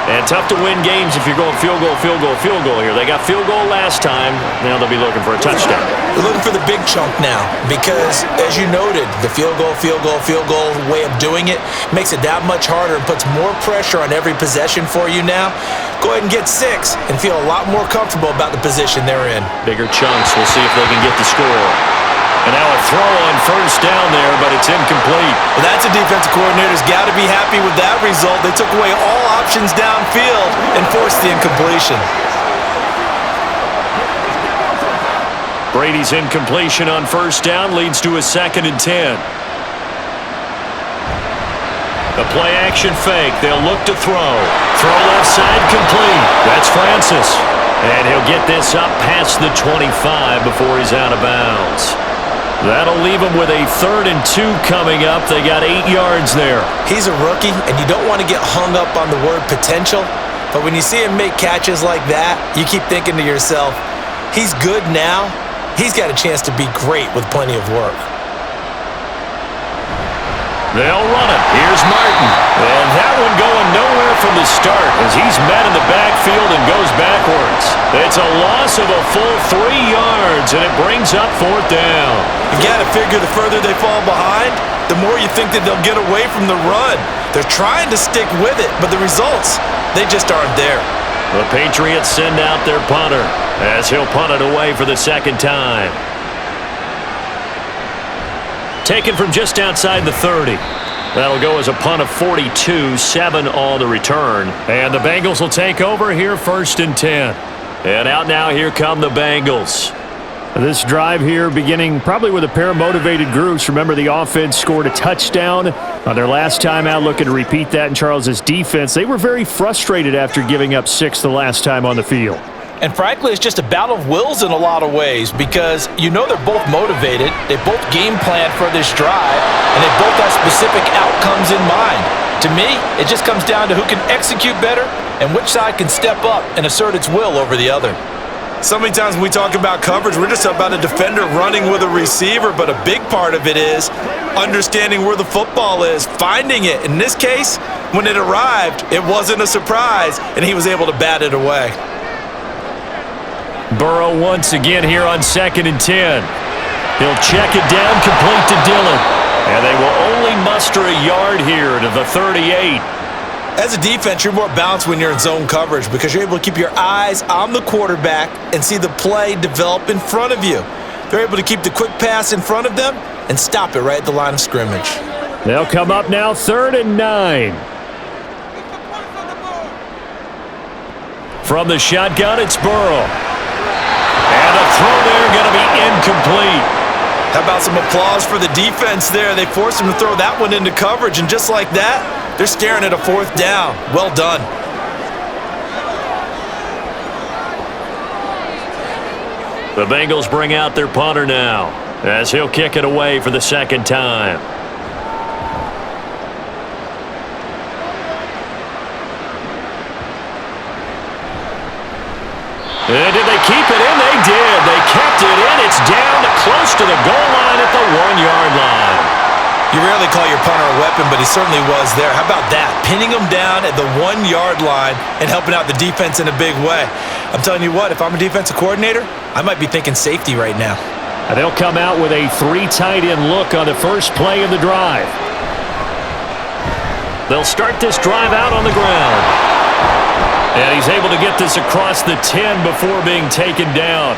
And tough to win games if you're going field goal, field goal, field goal here. They got field goal last time. Now they'll be looking for a touchdown. They're looking for the big chunk now because, as you noted, the field goal way of doing it makes it that much harder and puts more pressure on every possession for you now. Go ahead and get 6 and feel a lot more comfortable about the position they're in. Bigger chunks. We'll see if they can get the score. And now a throw on 1st down there, but it's incomplete. Well, that's a defensive coordinator's got to be happy with that result. They took away all options downfield and forced the incompletion. Brady's incompletion on 1st down leads to a 2nd and 10. The play action fake. They'll look to throw. Throw left side complete. That's Francis. And he'll get this up past the 25 before he's out of bounds. That'll leave him with a 3rd and 2 coming up. They got 8 yards there. He's a rookie, and you don't want to get hung up on the word potential. But when you see him make catches like that, you keep thinking to yourself, he's good now. He's got a chance to be great with plenty of work. They'll run it. Here's Martin. And that one going nowhere from the start as he's met in the backfield and goes backwards. It's a loss of a full 3 yards, and it brings up 4th down. You got to figure the further they fall behind, the more you think that they'll get away from the run. They're trying to stick with it, but the results, they just aren't there. The Patriots send out their punter as he'll punt it away for the 2nd time. Taken from just outside the 30. That'll go as a punt of 42, 7 on the return. And the Bengals will take over here 1st and 10. And out now, here come the Bengals. This drive here beginning probably with a pair of motivated groups. Remember, the offense scored a touchdown on their last time out, looking to repeat that in Charles's defense. They were very frustrated after giving up 6 the last time on the field. And frankly, it's just a battle of wills in a lot of ways because you know they're both motivated, they both game plan for this drive, and they both have specific outcomes in mind. To me, it just comes down to who can execute better and which side can step up and assert its will over the other. So many times when we talk about coverage, we're just about a defender running with a receiver, but a big part of it is understanding where the football is, finding it. In this case, when it arrived, it wasn't a surprise, and he was able to bat it away. Burrow once again here on 2nd and 10. He'll check it down, complete to Dillon. And they will only muster a yard here to the 38. As a defense, you're more balanced when you're in zone coverage because you're able to keep your eyes on the quarterback and see the play develop in front of you. They're able to keep the quick pass in front of them and stop it right at the line of scrimmage. They'll come up now 3rd and 9. From the shotgun, it's Burrow. And a throw there going to be incomplete. How about some applause for the defense there? They forced him to throw that one into coverage, and just like that, they're staring at a 4th down. Well done. The Bengals bring out their punter now as he'll kick it away for the 2nd time. And did they keep it in? They did. They kept it in. It's down close to the goal line at the 1-yard line. You rarely call your punter a weapon, but he certainly was there. How about that? Pinning him down at the 1-yard line and helping out the defense in a big way. I'm telling you what, if I'm a defensive coordinator, I might be thinking safety right now. And they'll come out with a 3 tight end look on the first play of the drive. They'll start this drive out on the ground. And he's able to get this across the 10 before being taken down.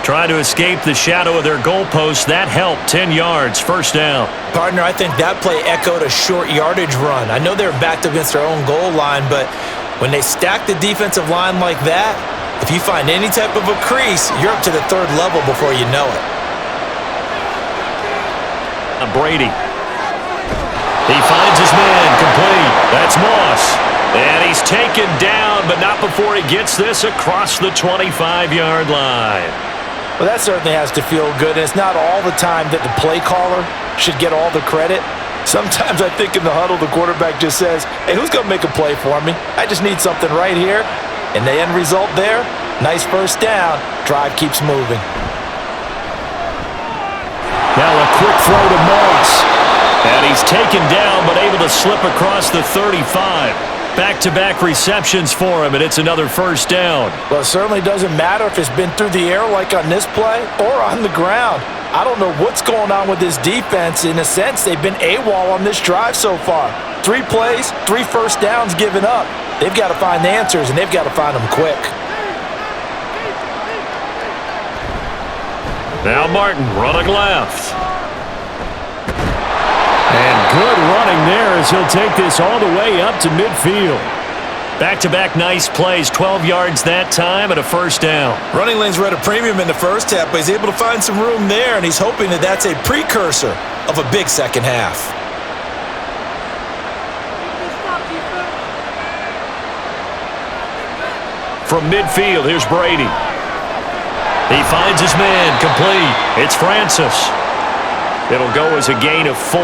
Trying to escape the shadow of their goalpost. That helped. 10 yards, 1st down. Partner, I think that play echoed a short yardage run. I know they were backed against their own goal line, but when they stack the defensive line like that, if you find any type of a crease, you're up to the 3rd level before you know it. Brady. He finds his man complete. That's Moss. And he's taken down, but not before he gets this across the 25-yard line. Well, that certainly has to feel good, and it's not all the time that the play caller should get all the credit. Sometimes I think in the huddle, the quarterback just says, hey, who's going to make a play for me? I just need something right here. And the end result there, nice 1st down. Drive keeps moving. Now a quick throw to Moss. And he's taken down, but able to slip across the 35. Back-to-back receptions for him, and it's another 1st down. Well, it certainly doesn't matter if it's been through the air like on this play or on the ground. I don't know what's going on with this defense. In a sense, they've been AWOL on this drive so far. 3 plays, 3 1st downs given up. They've got to find the answers, and they've got to find them quick. Now Martin running left. And good running there as he'll take this all the way up to midfield. Back-to-back nice plays, 12 yards that time and a 1st down. Running lanes were at a premium in the 1st half, but he's able to find some room there, and he's hoping that that's a precursor of a big 2nd half. From midfield, here's Brady. He finds his man complete. It's Francis. It'll go as a gain of 4,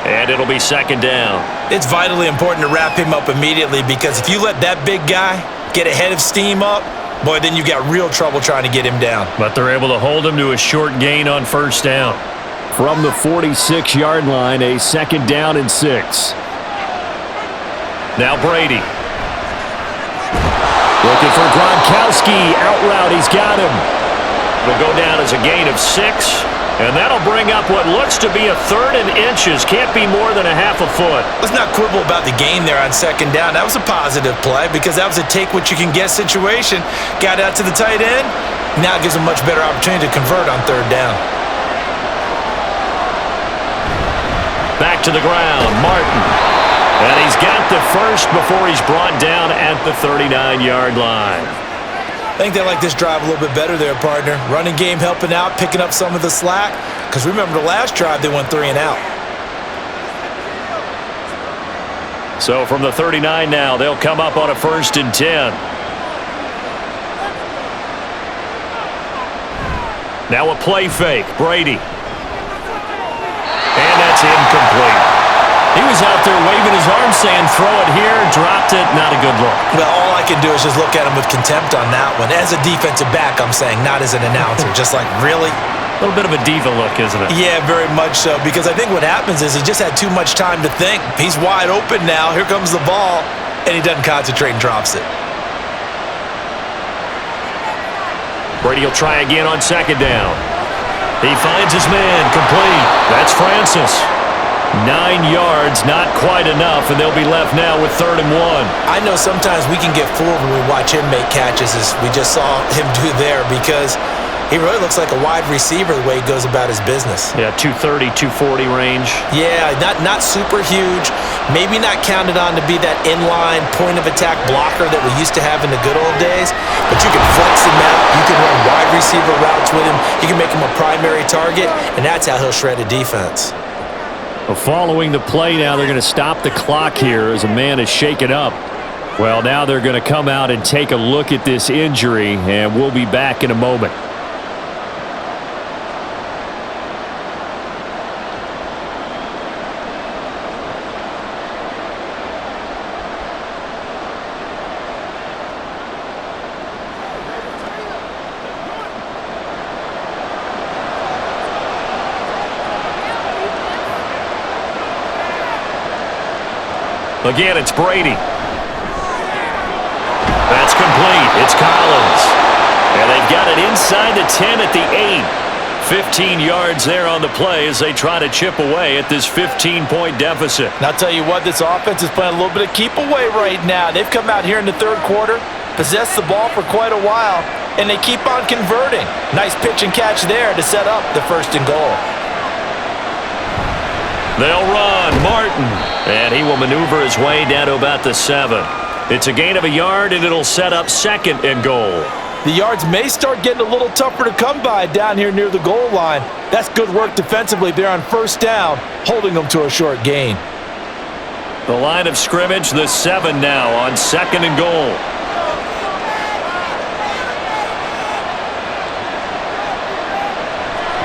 and it'll be 2nd down. It's vitally important to wrap him up immediately because if you let that big guy get a head of steam up, boy, then you've got real trouble trying to get him down. But they're able to hold him to a short gain on 1st down. From the 46-yard line, a 2nd down and 6. Now Brady. Looking for Gronkowski. Out route, he's got him. It'll go down as a gain of 6. And that'll bring up what looks to be a 3rd and inches. Can't be more than a half a foot. Let's not quibble about the gain there on 2nd down. That was a positive play because that was a take-what-you-can-get situation. Got out to the tight end. Now it gives him a much better opportunity to convert on 3rd down. Back to the ground, Martin. And he's got the 1st before he's brought down at the 39-yard line. I think they like this drive a little bit better there, partner. Running game helping out, picking up some of the slack. Because remember the last drive, they went 3 and out. So from the 39 now, they'll come up on a 1st and 10. Now a play fake, Brady. And that's incomplete. He was out there waving his arms saying, throw it here, dropped it, not a good look. Well, all I can do is just look at him with contempt on that one. As a defensive back, I'm saying, not as an announcer. Just like, really? A little bit of a diva look, isn't it? Yeah, very much so. Because I think what happens is he just had too much time to think. He's wide open now. Here comes the ball. And he doesn't concentrate and drops it. Brady will try again on 2nd down. He finds his man complete. That's Francis. 9 yards, not quite enough, and they'll be left now with 3rd and 1. I know sometimes we can get fooled when we watch him make catches, as we just saw him do there, because he really looks like a wide receiver the way he goes about his business. Yeah, 230, 240 range. Yeah, not super huge. Maybe not counted on to be that inline point-of-attack blocker that we used to have in the good old days, but you can flex him out. You can run wide receiver routes with him. You can make him a primary target, and that's how he'll shred a defense. Well, following the play now, they're going to stop the clock here as a man is shaken up. Well, now they're going to come out and take a look at this injury, and we'll be back in a moment. Again, it's Brady. That's complete. It's Collins. And they've got it inside the 10 at the 8. 15 yards there on the play as they try to chip away at this 15-point deficit. And I'll tell you what, this offense is playing a little bit of keep away right now. They've come out here in the third quarter, possessed the ball for quite a while, and they keep on converting. Nice pitch and catch there to set up the 1st and goal. They'll run. Martin. And he will maneuver his way down to about the 7. It's a gain of a yard, and it'll set up 2nd and goal. The yards may start getting a little tougher to come by down here near the goal line. That's good work defensively there on 1st down, holding them to a short gain. The line of scrimmage, the 7 now on 2nd and goal.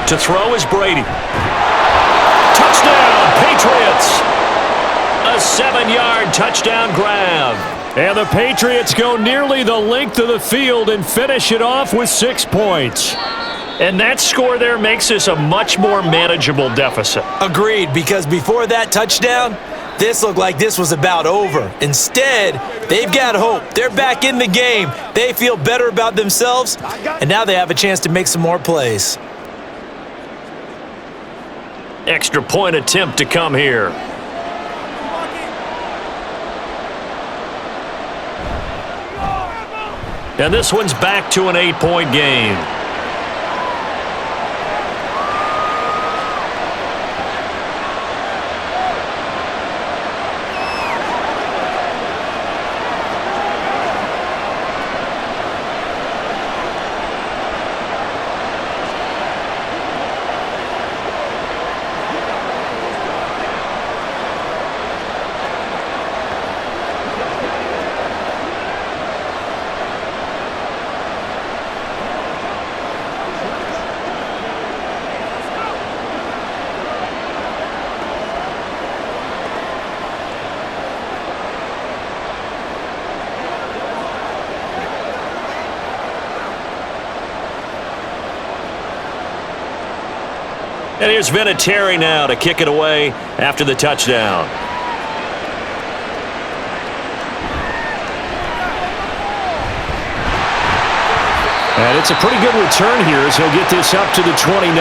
To throw is Brady. Touchdown, Patriots! A 7-yard touchdown grab. And the Patriots go nearly the length of the field and finish it off with 6 points. And that score there makes this a much more manageable deficit. Agreed, because before that touchdown, this looked like this was about over. Instead, they've got hope. They're back in the game. They feel better about themselves, and now they have a chance to make some more plays. Extra point attempt to come here. And this one's back to an 8-point game. And here's Vinatieri now to kick it away after the touchdown. And it's a pretty good return here as he'll get this up to the 29.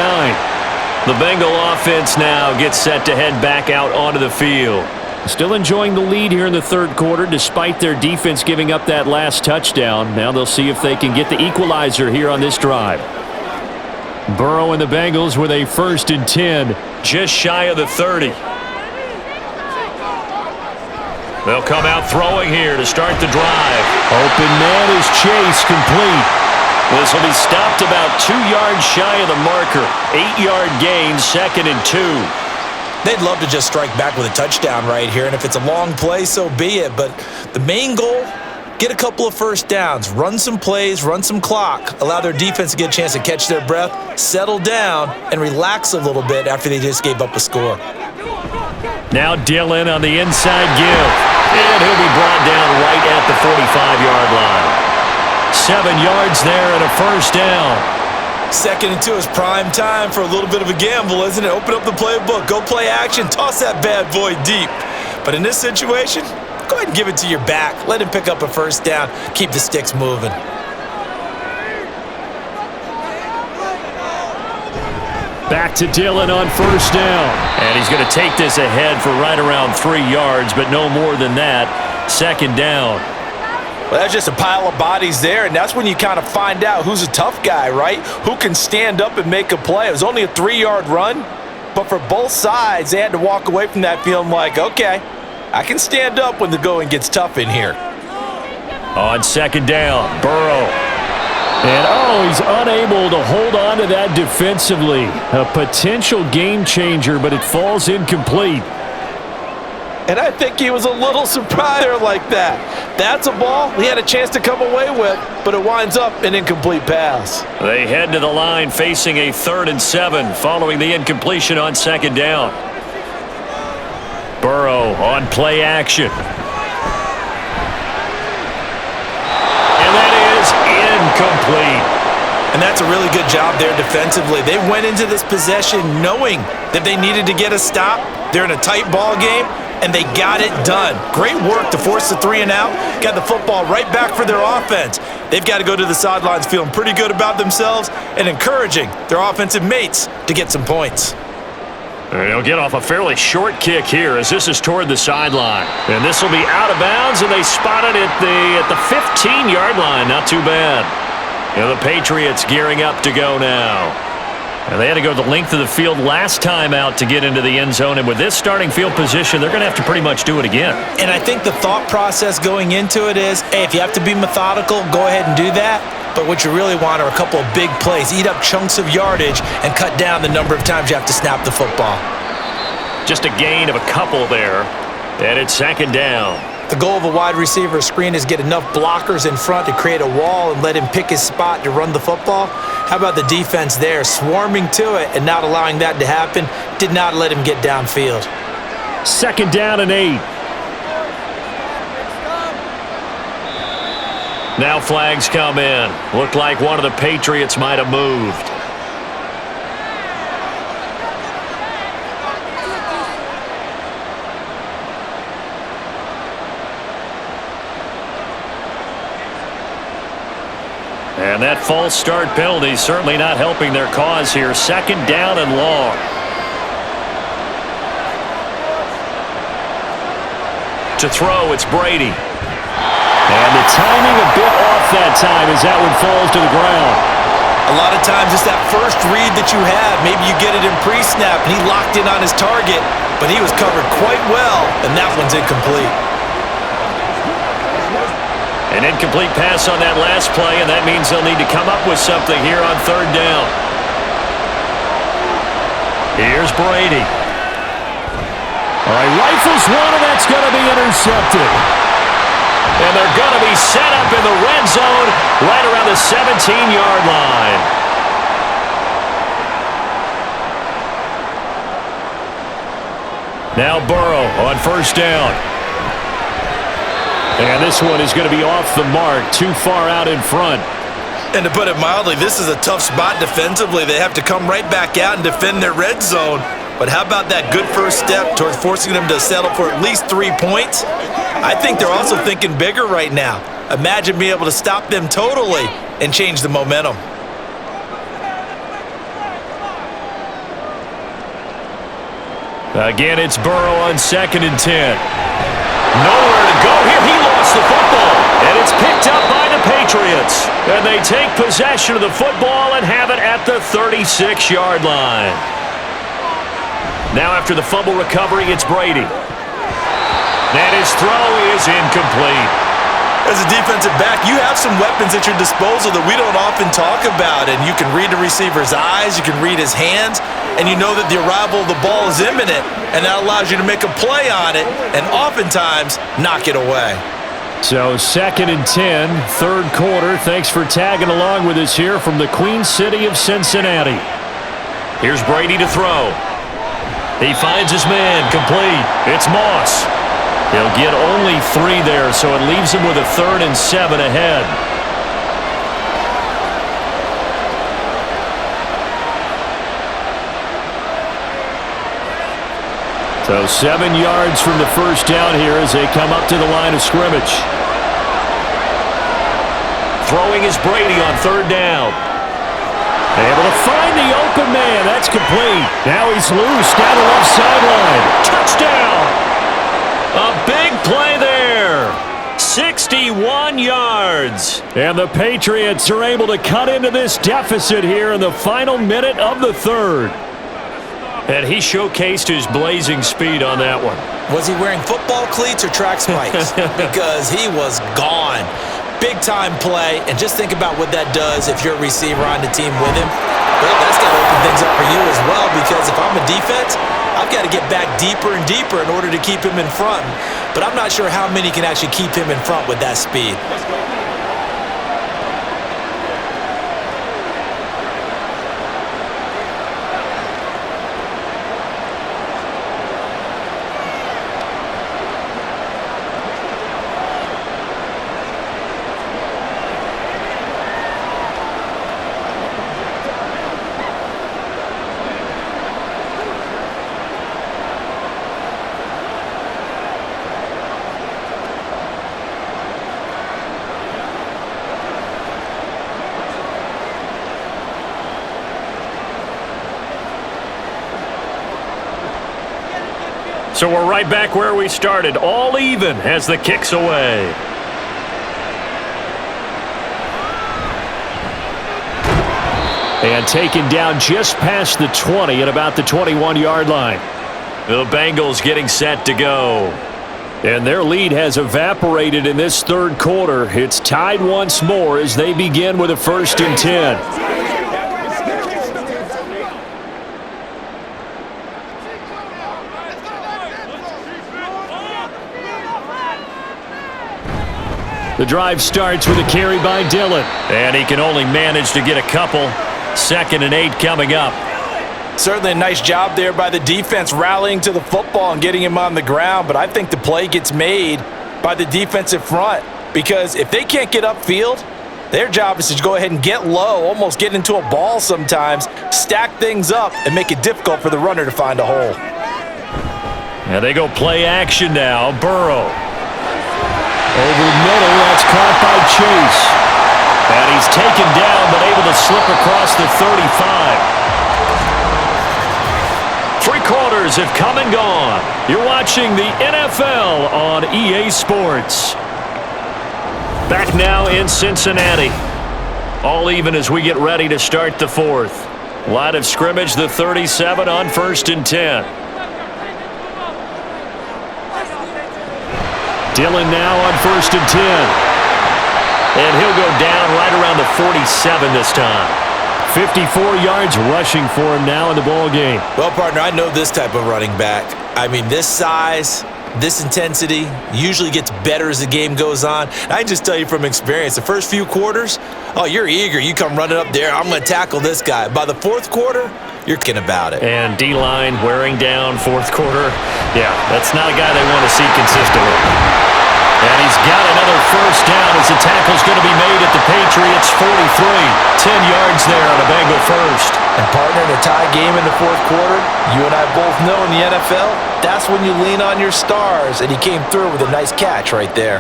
The Bengal offense now gets set to head back out onto the field. Still enjoying the lead here in the third quarter despite their defense giving up that last touchdown. Now they'll see if they can get the equalizer here on this drive. Burrow and the Bengals with a 1st and 10. Just shy of the 30. They'll come out throwing here to start the drive. Open man is Chase, complete. This will be stopped about 2 yards shy of the marker. 8-yard gain, 2nd and 2. They'd love to just strike back with a touchdown right here, and if it's a long play, so be it. But the main goal, get a couple of 1st downs, run some plays, run some clock, allow their defense to get a chance to catch their breath, settle down, and relax a little bit after they just gave up a score. Now Dillon on the inside give. And he'll be brought down right at the 45-yard line. 7 yards there and a 1st down. 2nd and 2 is prime time for a little bit of a gamble, isn't it? Open up the playbook, go play action, toss that bad boy deep. But in this situation, go ahead and give it to your back. Let him pick up a 1st down. Keep the sticks moving. Back to Dillon on first down. And he's going to take this ahead for right around 3 yards, but no more than that. Second down. Well, that's just a pile of bodies there, and that's when you kind of find out who's a tough guy, right? Who can stand up and make a play. It was only a 3-yard run, but for both sides, they had to walk away from that feeling like, okay, I can stand up when the going gets tough in here. On second down, Burrow. And, he's unable to hold on to that defensively. A potential game changer, but it falls incomplete. And I think he was a little surprised like that. That's a ball he had a chance to come away with, but it winds up an incomplete pass. They head to the line facing a 3rd and 7 following the incompletion on second down. Burrow on play action. And that is incomplete. And that's a really good job there defensively. They went into this possession knowing that they needed to get a stop. They're in a tight ball game, and they got it done. Great work to force the 3 and out. Got the football right back for their offense. They've got to go to the sidelines feeling pretty good about themselves and encouraging their offensive mates to get some points. They'll get off a fairly short kick here as this is toward the sideline. And this will be out of bounds, and they spot it at the 15-yard line. Not too bad. And the Patriots gearing up to go now. And they had to go the length of the field last time out to get into the end zone. And with this starting field position, they're going to have to pretty much do it again. And I think the thought process going into it is, hey, if you have to be methodical, go ahead and do that. But what you really want are a couple of big plays. Eat up chunks of yardage and cut down the number of times you have to snap the football. Just a gain of a couple there. And it's second down. The goal of a wide receiver screen is get enough blockers in front to create a wall and let him pick his spot to run the football. How about the defense there, swarming to it and not allowing that to happen? Did not let him get downfield. Second down and 8. Now flags come in. Looked like one of the Patriots might have moved. And that false start penalty certainly not helping their cause here. Second down and long. To throw, it's Brady. And the timing a bit off that time as that one falls to the ground. A lot of times it's that first read that you have. Maybe you get it in pre-snap and he locked in on his target, but he was covered quite well, and that one's incomplete. An incomplete pass on that last play, and that means they'll need to come up with something here on third down. Here's Brady. All right, rifles one, and that's going to be intercepted. And they're going to be set up in the red zone right around the 17-yard line. Now Burrow on first down. And this one is going to be off the mark, too far out in front. And to put it mildly, this is a tough spot defensively. They have to come right back out and defend their red zone. But how about that good first step towards forcing them to settle for at least 3 points? I think they're also thinking bigger right now. Imagine being able to stop them totally and change the momentum. Again, it's Burrow on 2nd and 10. Nowhere to go here. He lost the football. And it's picked up by the Patriots. And they take possession of the football and have it at the 36-yard line. Now after the fumble recovery, it's Brady. And his throw is incomplete. As a defensive back, you have some weapons at your disposal that we don't often talk about. And you can read the receiver's eyes, you can read his hands, and you know that the arrival of the ball is imminent. And that allows you to make a play on it and oftentimes knock it away. So 2nd and 10, third quarter. Thanks for tagging along with us here from the Queen City of Cincinnati. Here's Brady to throw. He finds his man, complete. It's Moss. He'll get only 3 there, so it leaves him with a 3rd and 7 ahead. So 7 yards from the first down here as they come up to the line of scrimmage. Throwing is Brady on third down. Able to find the open man. That's complete. Now he's loose down the left sideline. Touchdown! A big play there. 61 yards. And the Patriots are able to cut into this deficit here in the final minute of the third. And he showcased his blazing speed on that one. Was he wearing football cleats or track spikes? Because he was gone. Big-time play, and just think about what that does if you're a receiver on the team with him. But that's got to open things up for you as well, because if I'm a defense, I've got to get back deeper and deeper in order to keep him in front. But I'm not sure how many can actually keep him in front with that speed. So we're right back where we started, all even as the kick's away. And taken down just past the 20 at about the 21-yard line. The Bengals getting set to go. And their lead has evaporated in this third quarter. It's tied once more as they begin with a 1st and 10. The drive starts with a carry by Dillon. And he can only manage to get a couple. 2nd and 8 coming up. Certainly a nice job there by the defense rallying to the football and getting him on the ground, but I think the play gets made by the defensive front, because if they can't get upfield, their job is to go ahead and get low, almost get into a ball sometimes, stack things up, and make it difficult for the runner to find a hole. And they go play action now. Burrow. Over the middle, that's caught by Chase. And he's taken down, but able to slip across the 35. 3 quarters have come and gone. You're watching the NFL on EA Sports. Back now in Cincinnati. All even as we get ready to start the 4th. Line of scrimmage, the 37 on 1st and 10. Dillon now on 1st and 10. And he'll go down right around the 47 this time. 54 yards rushing for him now in the ball game. Well, partner, I know this type of running back. I mean, this size, this intensity usually gets better as the game goes on. And I can just tell you from experience, the first few quarters, oh, you're eager. You come running up there, I'm going to tackle this guy. By the 4th quarter, you're thinking about it. And D-line wearing down 4th quarter. Yeah, that's not a guy they want to see consistently. And he's got another 1st down as the tackle's going to be made at the Patriots 43. 10 yards there on a Bengal 1st. And partner, in a tie game in the 4th quarter, you and I both know in the NFL, that's when you lean on your stars. And he came through with a nice catch right there.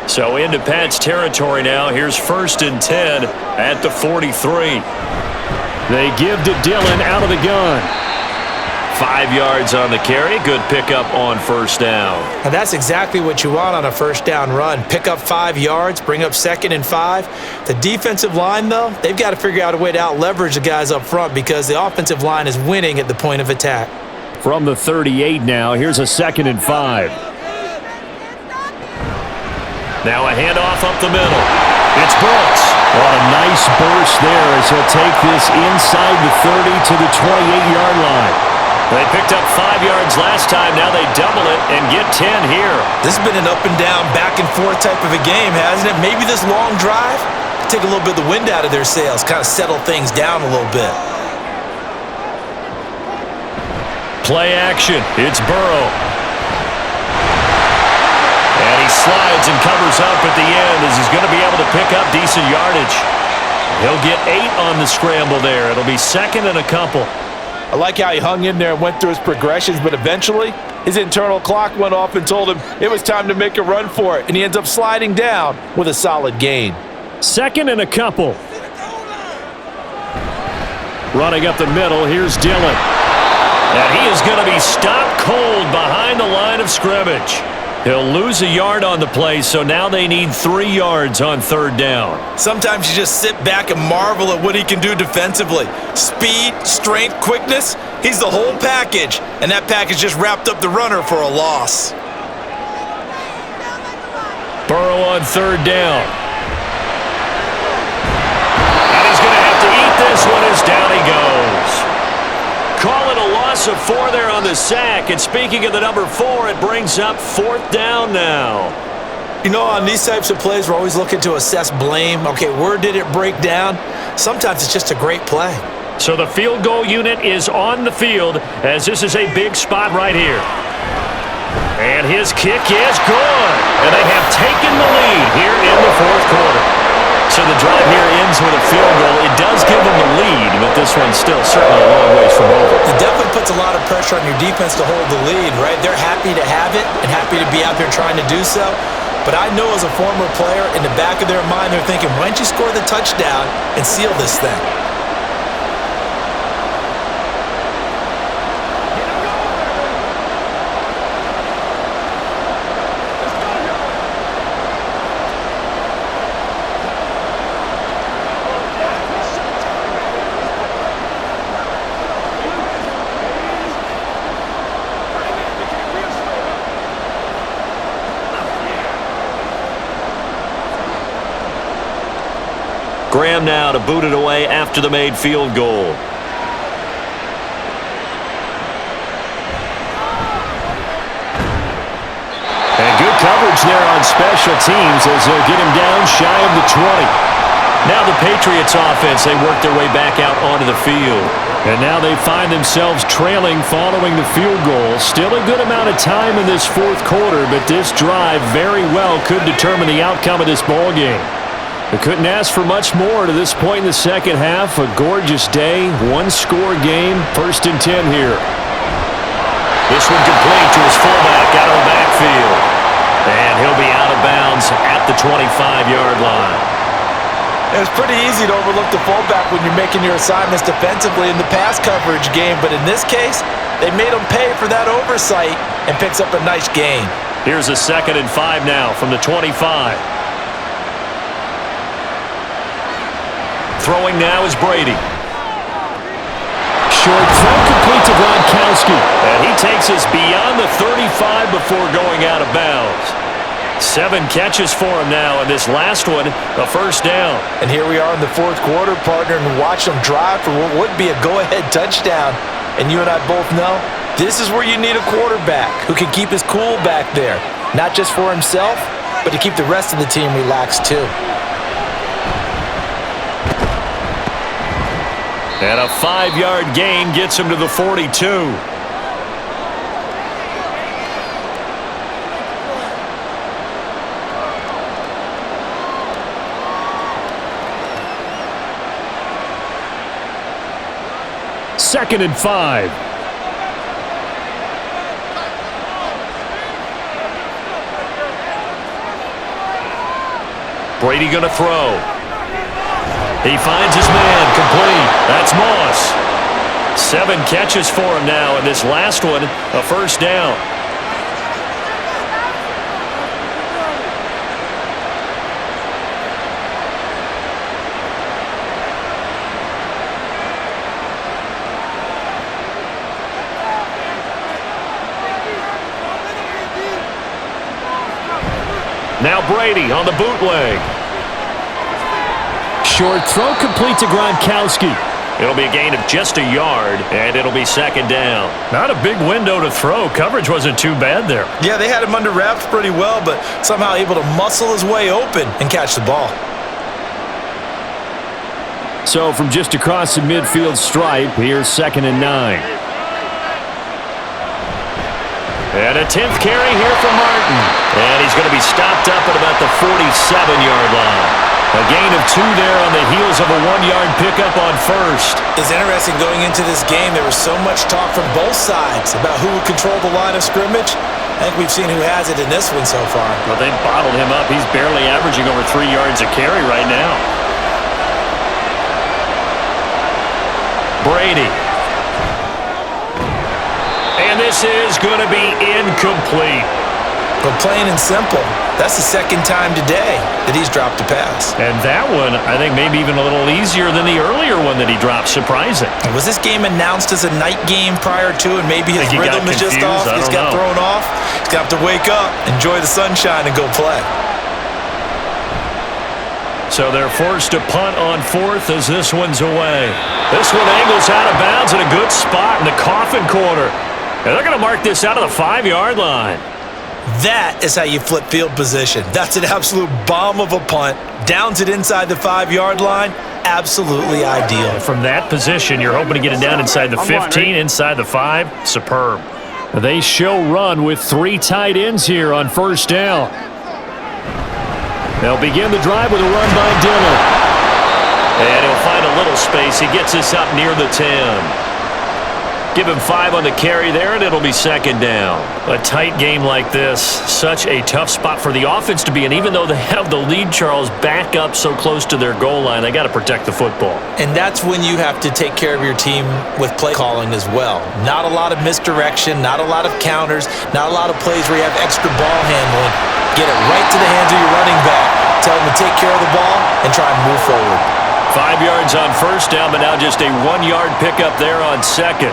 So into Pat's territory now. Here's 1st and 10 at the 43. They give to Dillon out of the gun. 5 yards on the carry. Good pickup on 1st down. And that's exactly what you want on a 1st down run. Pick up 5 yards, bring up 2nd and 5. The defensive line, though, they've got to figure out a way to out-leverage the guys up front because the offensive line is winning at the point of attack. From the 38 now, here's a 2nd and 5. Now a handoff up the middle. It's Brooks. What a nice burst there as he'll take this inside the 30 to the 28-yard line. They picked up 5 yards last time. Now they double it and get 10 here. This has been an up and down, back and forth type of a game, hasn't it? Maybe this long drive, take a little bit of the wind out of their sails, kind of settle things down a little bit. Play action. It's Burrow. And he slides and covers up at the end as he's going to be able to pick up decent yardage. He'll get 8 on the scramble there. It'll be 2nd and a couple. I like how he hung in there and went through his progressions, but eventually his internal clock went off and told him it was time to make a run for it, and he ends up sliding down with a solid gain. 2nd and a couple. Running up the middle, here's Dillon. And he is going to be stopped cold behind the line of scrimmage. He'll lose a yard on the play, so now they need 3 yards on 3rd down. Sometimes you just sit back and marvel at what he can do defensively. Speed, strength, quickness, he's the whole package. And that package just wrapped up the runner for a loss. Burrow on 3rd down. And he's going to have to eat this one as down he goes. Call it a loss of 4 there on the sack. And speaking of the number 4, it brings up 4th down now. You know, on these types of plays, we're always looking to assess blame. Okay, where did it break down? Sometimes it's just a great play. So the field goal unit is on the field as this is a big spot right here. And his kick is good. And they have taken the lead here in the 4th quarter. So the drive here ends with a field goal. It does give them the lead, but this one's still certainly a long ways from over. It definitely puts a lot of pressure on your defense to hold the lead, right? They're happy to have it and happy to be out there trying to do so. But I know as a former player, in the back of their mind, they're thinking, why don't you score the touchdown and seal this thing? Graham now to boot it away after the made field goal. And good coverage there on special teams as they'll get him down shy of the 20. Now the Patriots offense, they work their way back out onto the field. And now they find themselves trailing following the field goal. Still a good amount of time in this 4th quarter, but this drive very well could determine the outcome of this ball game. They couldn't ask for much more to this point in the second half. A gorgeous day, 1-score game, 1st and 10 here. This one complete to his fullback out of the backfield. And he'll be out of bounds at the 25-yard line. It's pretty easy to overlook the fullback when you're making your assignments defensively in the pass coverage game, but in this case, they made him pay for that oversight and picks up a nice gain. Here's a 2nd and 5 now from the 25. Throwing now is Brady. Short throw complete to Gronkowski. And he takes us beyond the 35 before going out of bounds. 7 catches for him now, and this last one, a 1st down. And here we are in the 4th quarter, partner, and watch them drive for what would be a go-ahead touchdown. And you and I both know this is where you need a quarterback who can keep his cool back there. Not just for himself, but to keep the rest of the team relaxed too. And a 5-yard gain gets him to the 42. Second and 5. Brady going to throw. He finds his man, complete. That's Moss. 7 catches for him now, and this last one, a 1st down. Now Brady on the bootleg. Short throw complete to Gronkowski. It'll be a gain of just a yard, and it'll be 2nd down. Not a big window to throw. Coverage wasn't too bad there. Yeah, they had him under wraps pretty well, but somehow able to muscle his way open and catch the ball. So from just across the midfield stripe, here's 2nd and 9. And a 10th carry here for Martin. And he's going to be stopped up at about the 47-yard line. A gain of 2 there on the heels of a 1-yard pickup on 1st. It's interesting going into this game. There was so much talk from both sides about who would control the line of scrimmage. I think we've seen who has it in this one so far. Well, they've bottled him up. He's barely averaging over 3 yards a carry right now. Brady. And this is going to be incomplete. But plain and simple, that's the second time today that he's dropped a pass. And that one, I think, maybe even a little easier than the earlier one that he dropped. Surprising. Was this game announced as a night game prior to, and maybe his rhythm is just off? He's got thrown off. He's got to wake up, enjoy the sunshine, and go play. So they're forced to punt on fourth as this one's away. This one angles out of bounds in a good spot in the coffin corner. And they're going to mark this out of the 5-yard line. That is how you flip field position. That's an absolute bomb of a punt. Downs it inside the 5-yard line. Absolutely ideal. And from that position, you're hoping to get it down inside the 15, inside the 5. Superb. They show run with 3 tight ends here on first down. They'll begin the drive with a run by Dillon. And he'll find a little space. He gets us up near the 10. Give him 5 on the carry there, and it'll be second down. A tight game like this, such a tough spot for the offense to be in. Even though they have the lead, Charles, back up so close to their goal line, they got to protect the football. And that's when you have to take care of your team with play calling as well. Not a lot of misdirection, not a lot of counters, not a lot of plays where you have extra ball handling. Get it right to the hands of your running back. Tell them to take care of the ball and try and move forward. 5 yards on first down, but now just a 1-yard pickup there on second.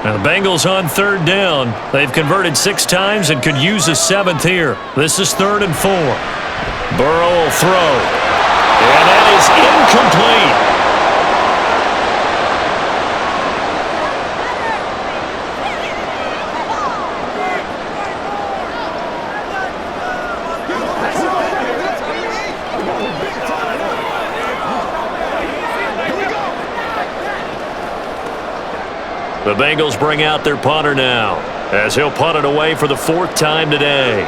Now the Bengals on third down. They've converted 6 times and could use a 7th here. This is 3rd and 4. Burrow will throw. And that is incomplete. The Bengals bring out their punter now, as he'll punt it away for the 4th time today.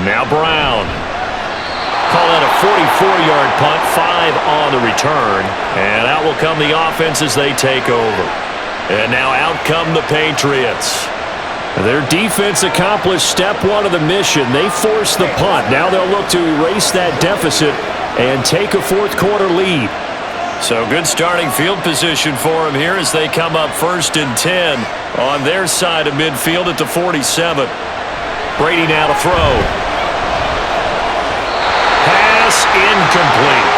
Now Brown. Call that a 44-yard punt, 5 on the return. And out will come the offense as they take over. And now out come the Patriots. Their defense accomplished step 1 of the mission. They forced the punt. Now they'll look to erase that deficit and take a 4th quarter lead. So good starting field position for them here as they come up 1st and 10 on their side of midfield at the 47. Brady now to throw. Pass incomplete.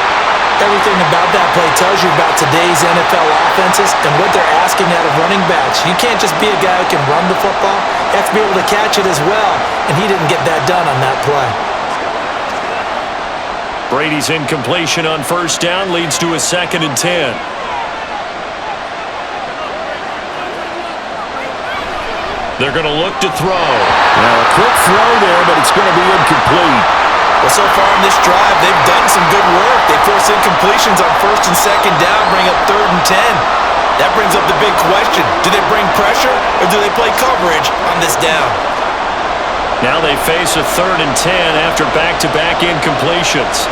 Everything about that play tells you about today's NFL offenses and what they're asking out of running backs. You can't just be a guy who can run the football. You have to be able to catch it as well, and he didn't get that done on that play. Brady's incompletion on first down leads to a 2nd and 10. They're going to look to throw. Now a quick throw there, but it's going to be incomplete. Well, so far in this drive, they've done some good work. They force incompletions on 1st and 2nd down, bring up 3rd and 10. That brings up the big question. Do they bring pressure or do they play coverage on this down? Now they face a 3rd and 10 after back-to-back incompletions.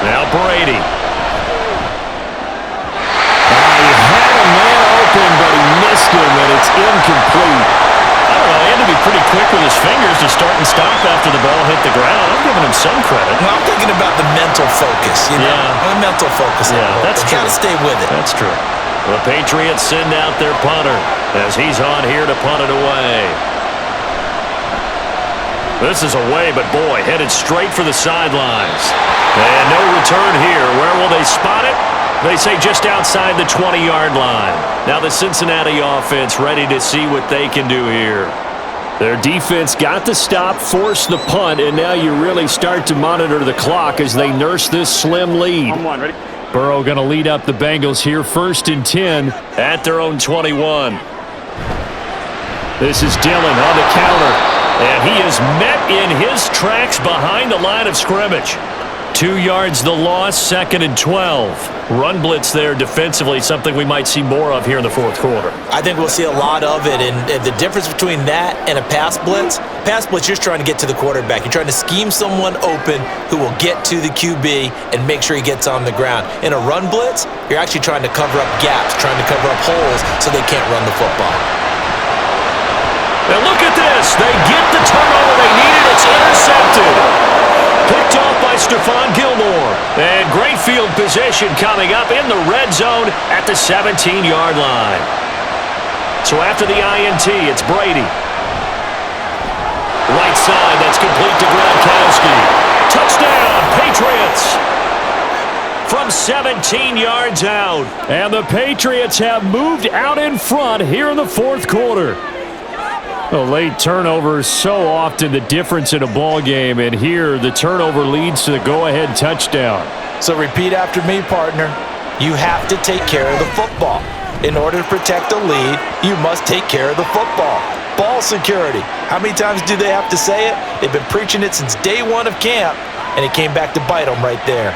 Now Brady. He had a man open, but he missed him, and it's incomplete. I don't know, he had to be pretty quick with his fingers to start and stop after the ball hit the ground. I'm giving him some credit. Well, I'm thinking about the mental focus, you know? Yeah. The mental focus. Yeah, that's true. You got to stay with it. That's true. The Patriots send out their punter as he's on here to punt it away. This is away, but boy, headed straight for the sidelines. And no return here. Where will they spot it? They say just outside the 20-yard line. Now the Cincinnati offense ready to see what they can do here. Their defense got the stop, forced the punt, and now you really start to monitor the clock as they nurse this slim lead. Ready? Burrow going to lead up the Bengals here, 1st and 10 at their own 21. This is Dillon on the counter. And he is met in his tracks behind the line of scrimmage. 2 yards the loss, 2nd and 12. Run blitz there defensively, something we might see more of here in the fourth quarter. I think we'll see a lot of it, and the difference between that and a pass blitz, you're just trying to get to the quarterback. You're trying to scheme someone open who will get to the QB and make sure he gets on the ground. In a run blitz, you're actually trying to cover up gaps, trying to cover up holes so they can't run the football. Now look at this. They get the turnover they needed. It's intercepted. Picked off by Stephon Gilmore. And great field position coming up in the red zone at the 17-yard line. So after the INT, it's Brady. Right side, that's complete to Gronkowski. Touchdown, Patriots. From 17 yards out. And the Patriots have moved out in front here in the fourth quarter. A late turnover is so often the difference in a ball game, and here the turnover leads to the go-ahead touchdown. So repeat after me, partner. You have to take care of the football. In order to protect a lead, you must take care of the football. Ball security. How many times do they have to say it? They've been preaching it since day one of camp, and it came back to bite them right there.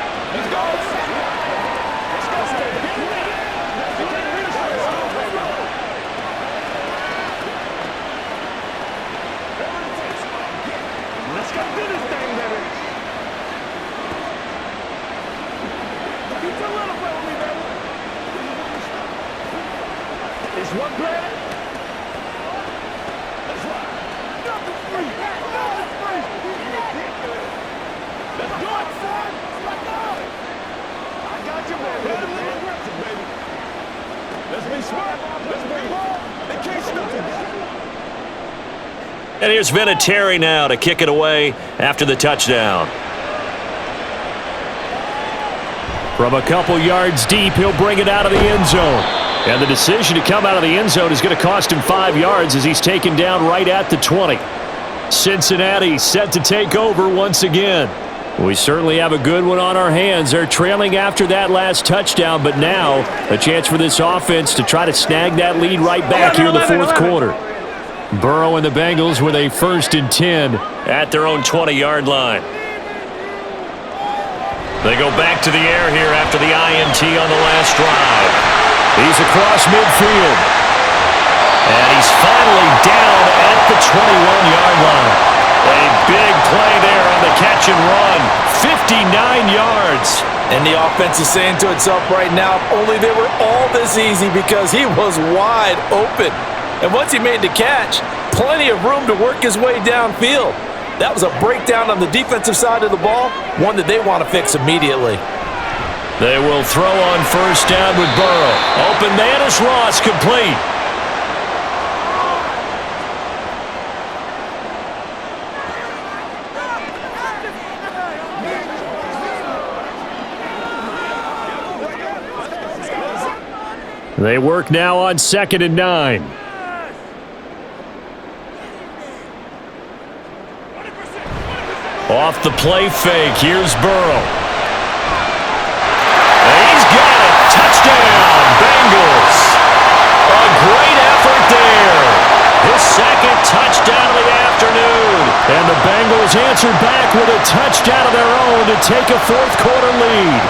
And here's Vinatieri now to kick it away after the touchdown. From a couple yards deep, he'll bring it out of the end zone. And the decision to come out of the end zone is going to cost him 5 yards as he's taken down right at the 20. Cincinnati set to take over once again. We certainly have a good one on our hands. They're trailing after that last touchdown, but now a chance for this offense to try to snag that lead right back here in the fourth quarter. Burrow and the Bengals with a 1st and 10 at their own 20-yard line. They go back to the air here after the INT on the last drive. He's across midfield. And he's finally down at the 21-yard line. A big play there on the catch and run. 59 yards. And the offense is saying to itself right now, if only they were all this easy, because he was wide open. And once he made the catch, plenty of room to work his way downfield. That was a breakdown on the defensive side of the ball, one that they want to fix immediately. They will throw on 1st down with Burrow. Open man is Ross, complete. They work now on 2nd and 9. Off the play fake, here's Burrow. And he's got it. Touchdown, Bengals. A great effort there. His 2nd touchdown of the afternoon. And the Bengals answered back with a touchdown of their own to take a fourth quarter lead.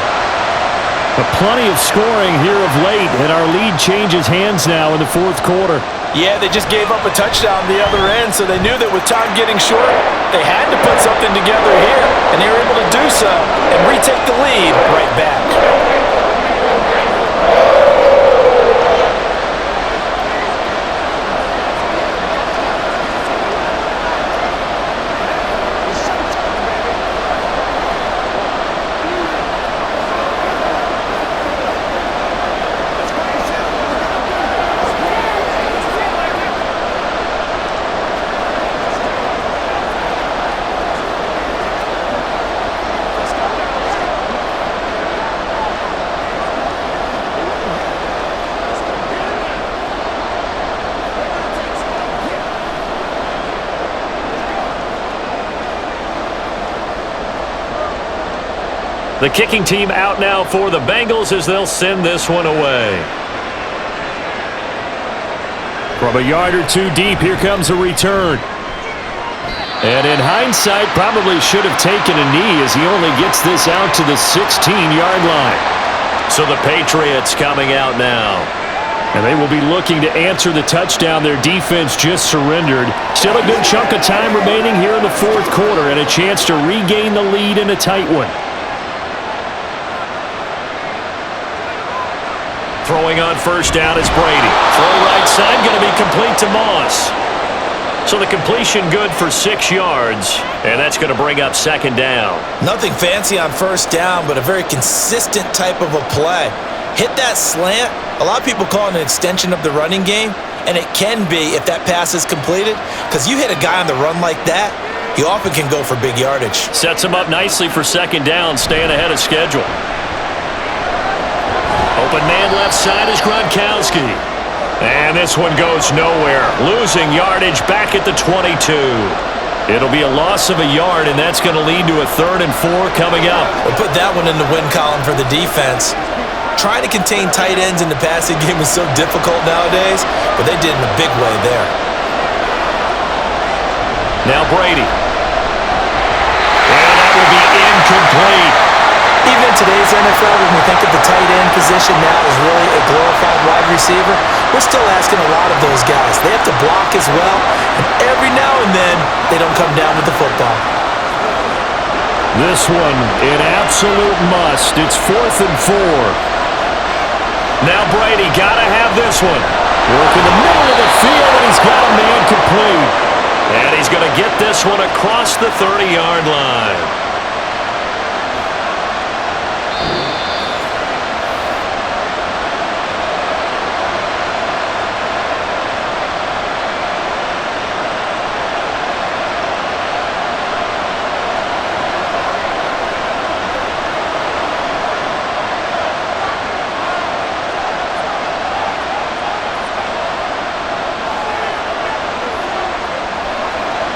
But plenty of scoring here of late, and our lead changes hands now in the fourth quarter. Yeah, they just gave up a touchdown the other end, so they knew that with time getting short, they had to put something together here, and they were able to do so and retake the lead right back. The kicking team out now for the Bengals as they'll send this one away. From a yard or two deep, here comes a return. And in hindsight, probably should have taken a knee as he only gets this out to the 16-yard line. So the Patriots coming out now. And they will be looking to answer the touchdown their defense just surrendered. Still a good chunk of time remaining here in the fourth quarter and a chance to regain the lead in a tight one. Throwing on first down is Brady. Throw right side, going to be complete to Moss. So the completion good for 6 yards, and that's going to bring up second down. Nothing fancy on first down, but a very consistent type of a play. Hit that slant. A lot of people call it an extension of the running game, and it can be if that pass is completed, because you hit a guy on the run like that, he often can go for big yardage. Sets him up nicely for second down, staying ahead of schedule. Open man left side is Gronkowski. And this one goes nowhere. Losing yardage back at the 22. It'll be a loss of a yard, and that's going to lead to a 3rd and 4 coming up. We'll put that one in the win column for the defense. Trying to contain tight ends in the passing game is so difficult nowadays, but they did in a big way there. Now Brady. And that will be incomplete. Even in today's NFL, when we think of the tight end position now as really a glorified wide receiver, we're still asking a lot of those guys. They have to block as well, and every now and then, they don't come down with the football. This one, an absolute must. It's 4th and 4. Now Brady, got to have this one. Work in the middle of the field, and he's got a man complete. And he's going to get this one across the 30-yard line.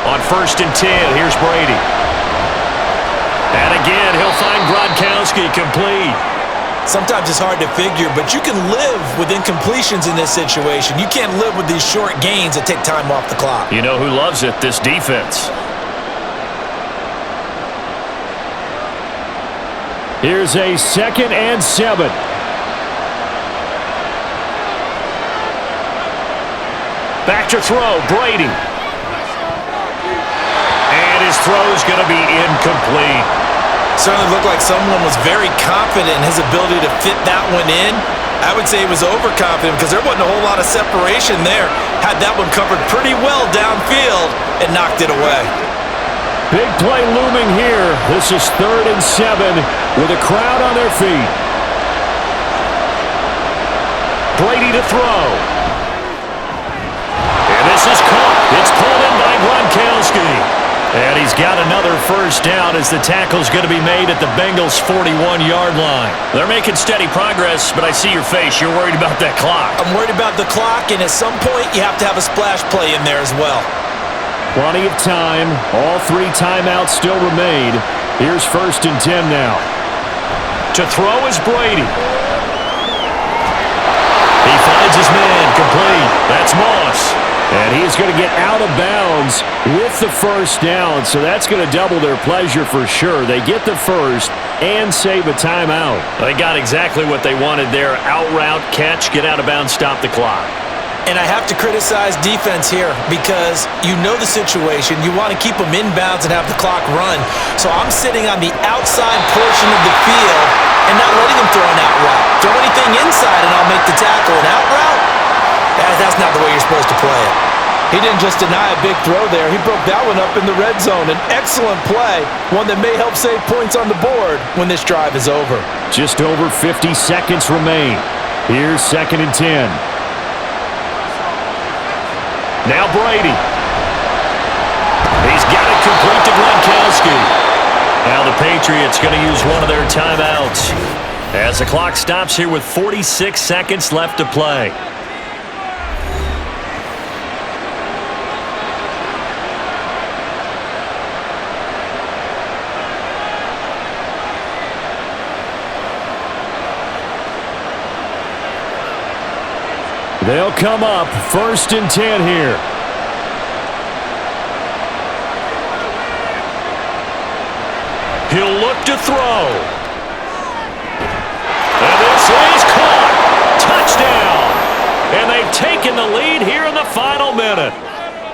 On 1st and 10, here's Brady. And again, he'll find Gronkowski complete. Sometimes it's hard to figure, but you can live with incompletions in this situation. You can't live with these short gains that take time off the clock. You know who loves it? This defense. Here's a 2nd and 7. Back to throw, Brady. His throw is going to be incomplete. Certainly looked like someone was very confident in his ability to fit that one in. I would say he was overconfident because there wasn't a whole lot of separation there. Had that one covered pretty well downfield and knocked it away. Big play looming here. This is 3rd and 7 with a crowd on their feet. Brady to throw. And this is caught. It's pulled in by Gronkowski. And he's got another first down as the tackle's going to be made at the Bengals' 41-yard line. They're making steady progress, but I see your face. You're worried about that clock. I'm worried about the clock, and at some point, you have to have a splash play in there as well. Plenty of time. All 3 timeouts still remain. Here's 1st and 10 now. To throw is Brady. He finds his man complete. That's Moss. And he's going to get out of bounds with the first down, so that's going to double their pleasure for sure. They get the first and save a timeout. They got exactly what they wanted there. Out route, catch, get out of bounds, stop the clock. And I have to criticize defense here because you know the situation. You want to keep them inbounds and have the clock run. So I'm sitting on the outside portion of the field and not letting them throw an out route. Throw anything inside and I'll make the tackle. An out route? That's not the way you're supposed to play it. He didn't just deny a big throw there. He broke that one up in the red zone. An excellent play, one that may help save points on the board when this drive is over. Just over 50 seconds remain. Here's 2nd and 10. Now Brady. He's got it complete to Gronkowski. Now the Patriots going to use one of their timeouts as the clock stops here with 46 seconds left to play. They'll come up 1st and 10 here. He'll look to throw. And this is caught. Touchdown. And they've taken the lead here in the final minute.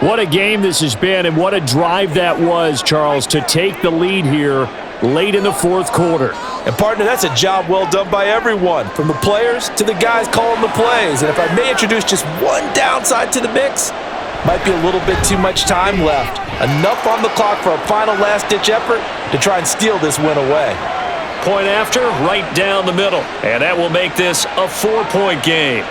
What a game this has been, and what a drive that was, Charles, to take the lead here late in the fourth quarter. And, partner, that's a job well done by everyone, from the players to the guys calling the plays. And if I may introduce just one downside to the mix, might be a little bit too much time left. Enough on the clock for a final last-ditch effort to try and steal this win away. Point after, right down the middle. And that will make this a 4-point game.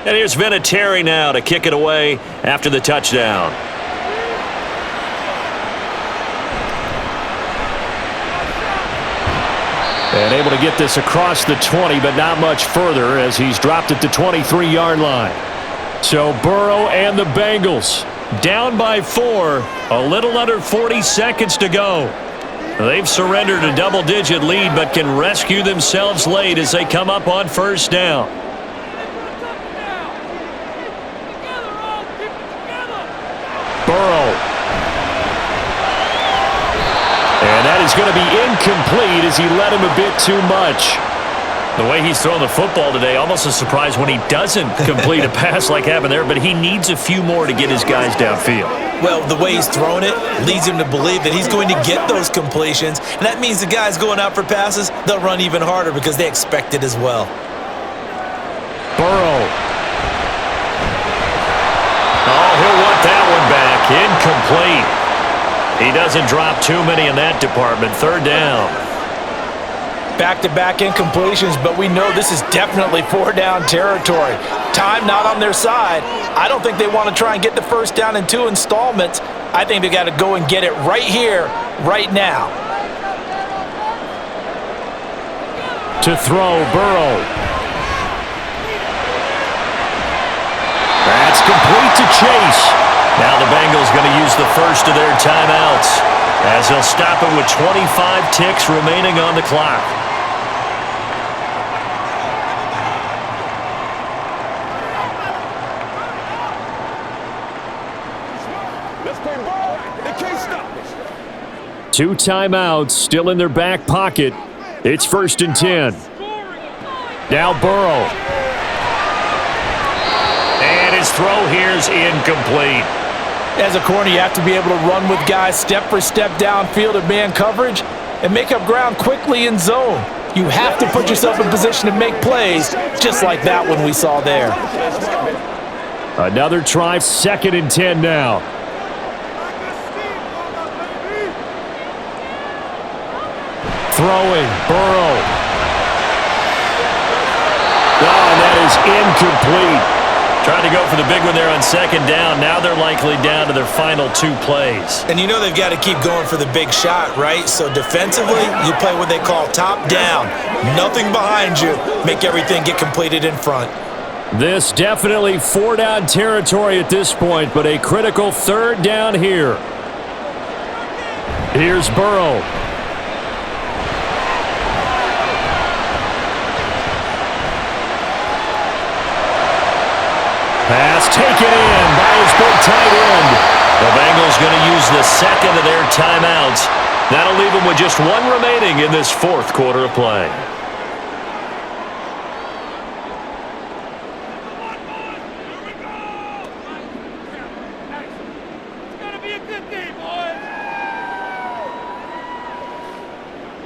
And here's Vinatieri now to kick it away after the touchdown. And able to get this across the 20, but not much further as he's dropped at the 23-yard line. So Burrow and the Bengals down by 4, a little under 40 seconds to go. They've surrendered a double-digit lead, but can rescue themselves late as they come up on first down. Burrow. And that is going to be incomplete as he led him a bit too much. The way he's throwing the football today, almost a surprise when he doesn't complete a pass like happened there, but he needs a few more to get his guys downfield. Well, the way he's throwing it leads him to believe that he's going to get those completions, and that means the guys going out for passes, they'll run even harder because they expect it as well. Burrow. Oh, he'll want that one back. Incomplete. He doesn't drop too many in that department. Third down. Back-to-back incompletions, but we know this is definitely four-down territory. Time not on their side. I don't think they want to try and get the first down in 2 installments. I think they got to go and get it right here, right now. To throw, Burrow. That's complete to Chase. Now the Bengals going to use the first of their timeouts as they'll stop it with 25 ticks remaining on the clock. Two timeouts still in their back pocket. It's 1st and 10. Now Burrow. And his throw here is incomplete. As a corner, you have to be able to run with guys step for step downfield at man coverage and make up ground quickly in zone. You have to put yourself in position to make plays, just like that one we saw there. Another try, 2nd and 10 now. Throwing, Burrow. Oh, and that is incomplete. Tried to go for the big one there on 2nd down. Now they're likely down to their final 2 plays. And you know they've got to keep going for the big shot, right? So defensively, you play what they call top down. Nothing behind you. Make everything get completed in front. This definitely 4-down territory at this point, but a critical 3rd down here. Here's Burrow. Pass taken in by his big tight end. The Bengals going to use the 2nd of their timeouts. That'll leave them with just 1 remaining in this 4th quarter of play.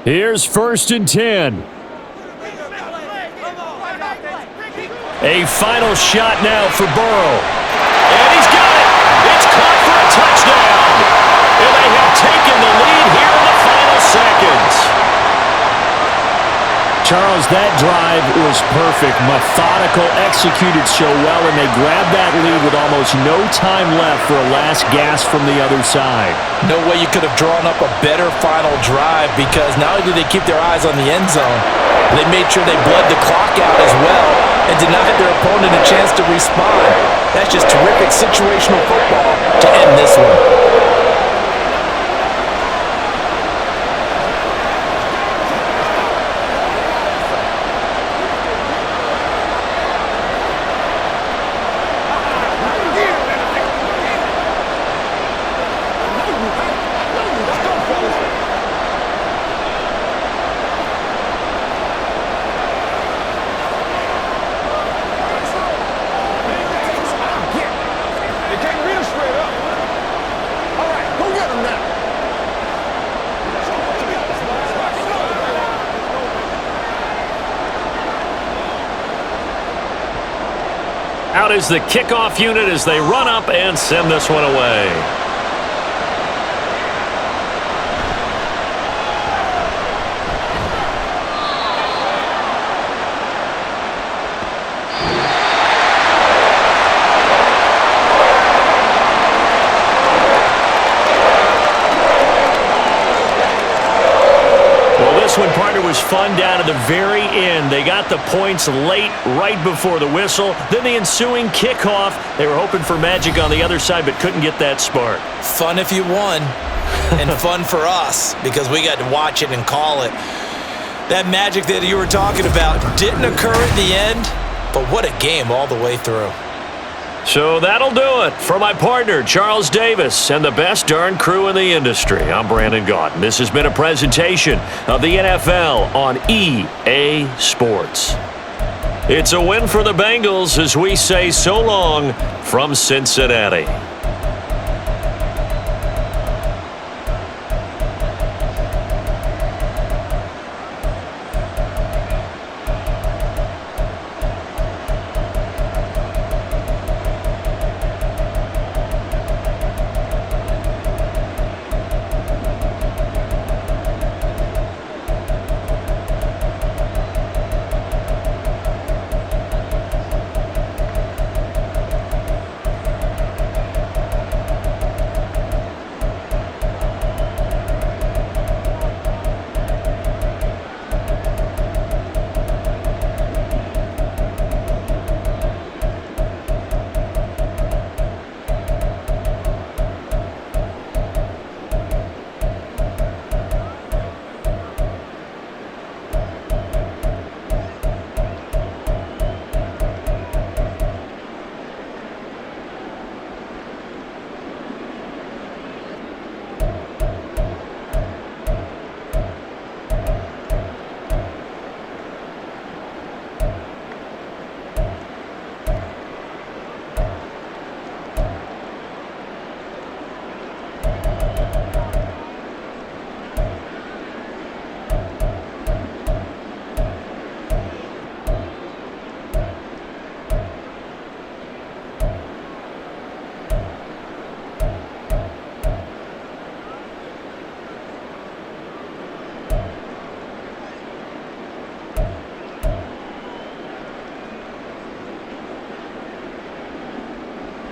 Here's 1st and 10. A final shot now for Burrow. And he's got it. It's caught for a touchdown. And they have taken the lead here in the final seconds. Charles, that drive was perfect, methodical, executed so well, and they grabbed that lead with almost no time left for a last gasp from the other side. No way you could have drawn up a better final drive, because not only did they keep their eyes on the end zone, they made sure they bled the clock out as well and denied their opponent a chance to respond. That's just terrific situational football to end this one. Out is the kickoff unit as they run up and send this one away. This one, partner, was fun down to the very end. They got the points late, right before the whistle. Then the ensuing kickoff. They were hoping for magic on the other side, but couldn't get that spark. Fun if you won, and fun for us, because we got to watch it and call it. That magic that you were talking about didn't occur at the end, but what a game all the way through. So that'll do it for my partner, Charles Davis, and the best darn crew in the industry. I'm Brandon Gaudin. This has been a presentation of the NFL on EA Sports. It's a win for the Bengals as we say so long from Cincinnati.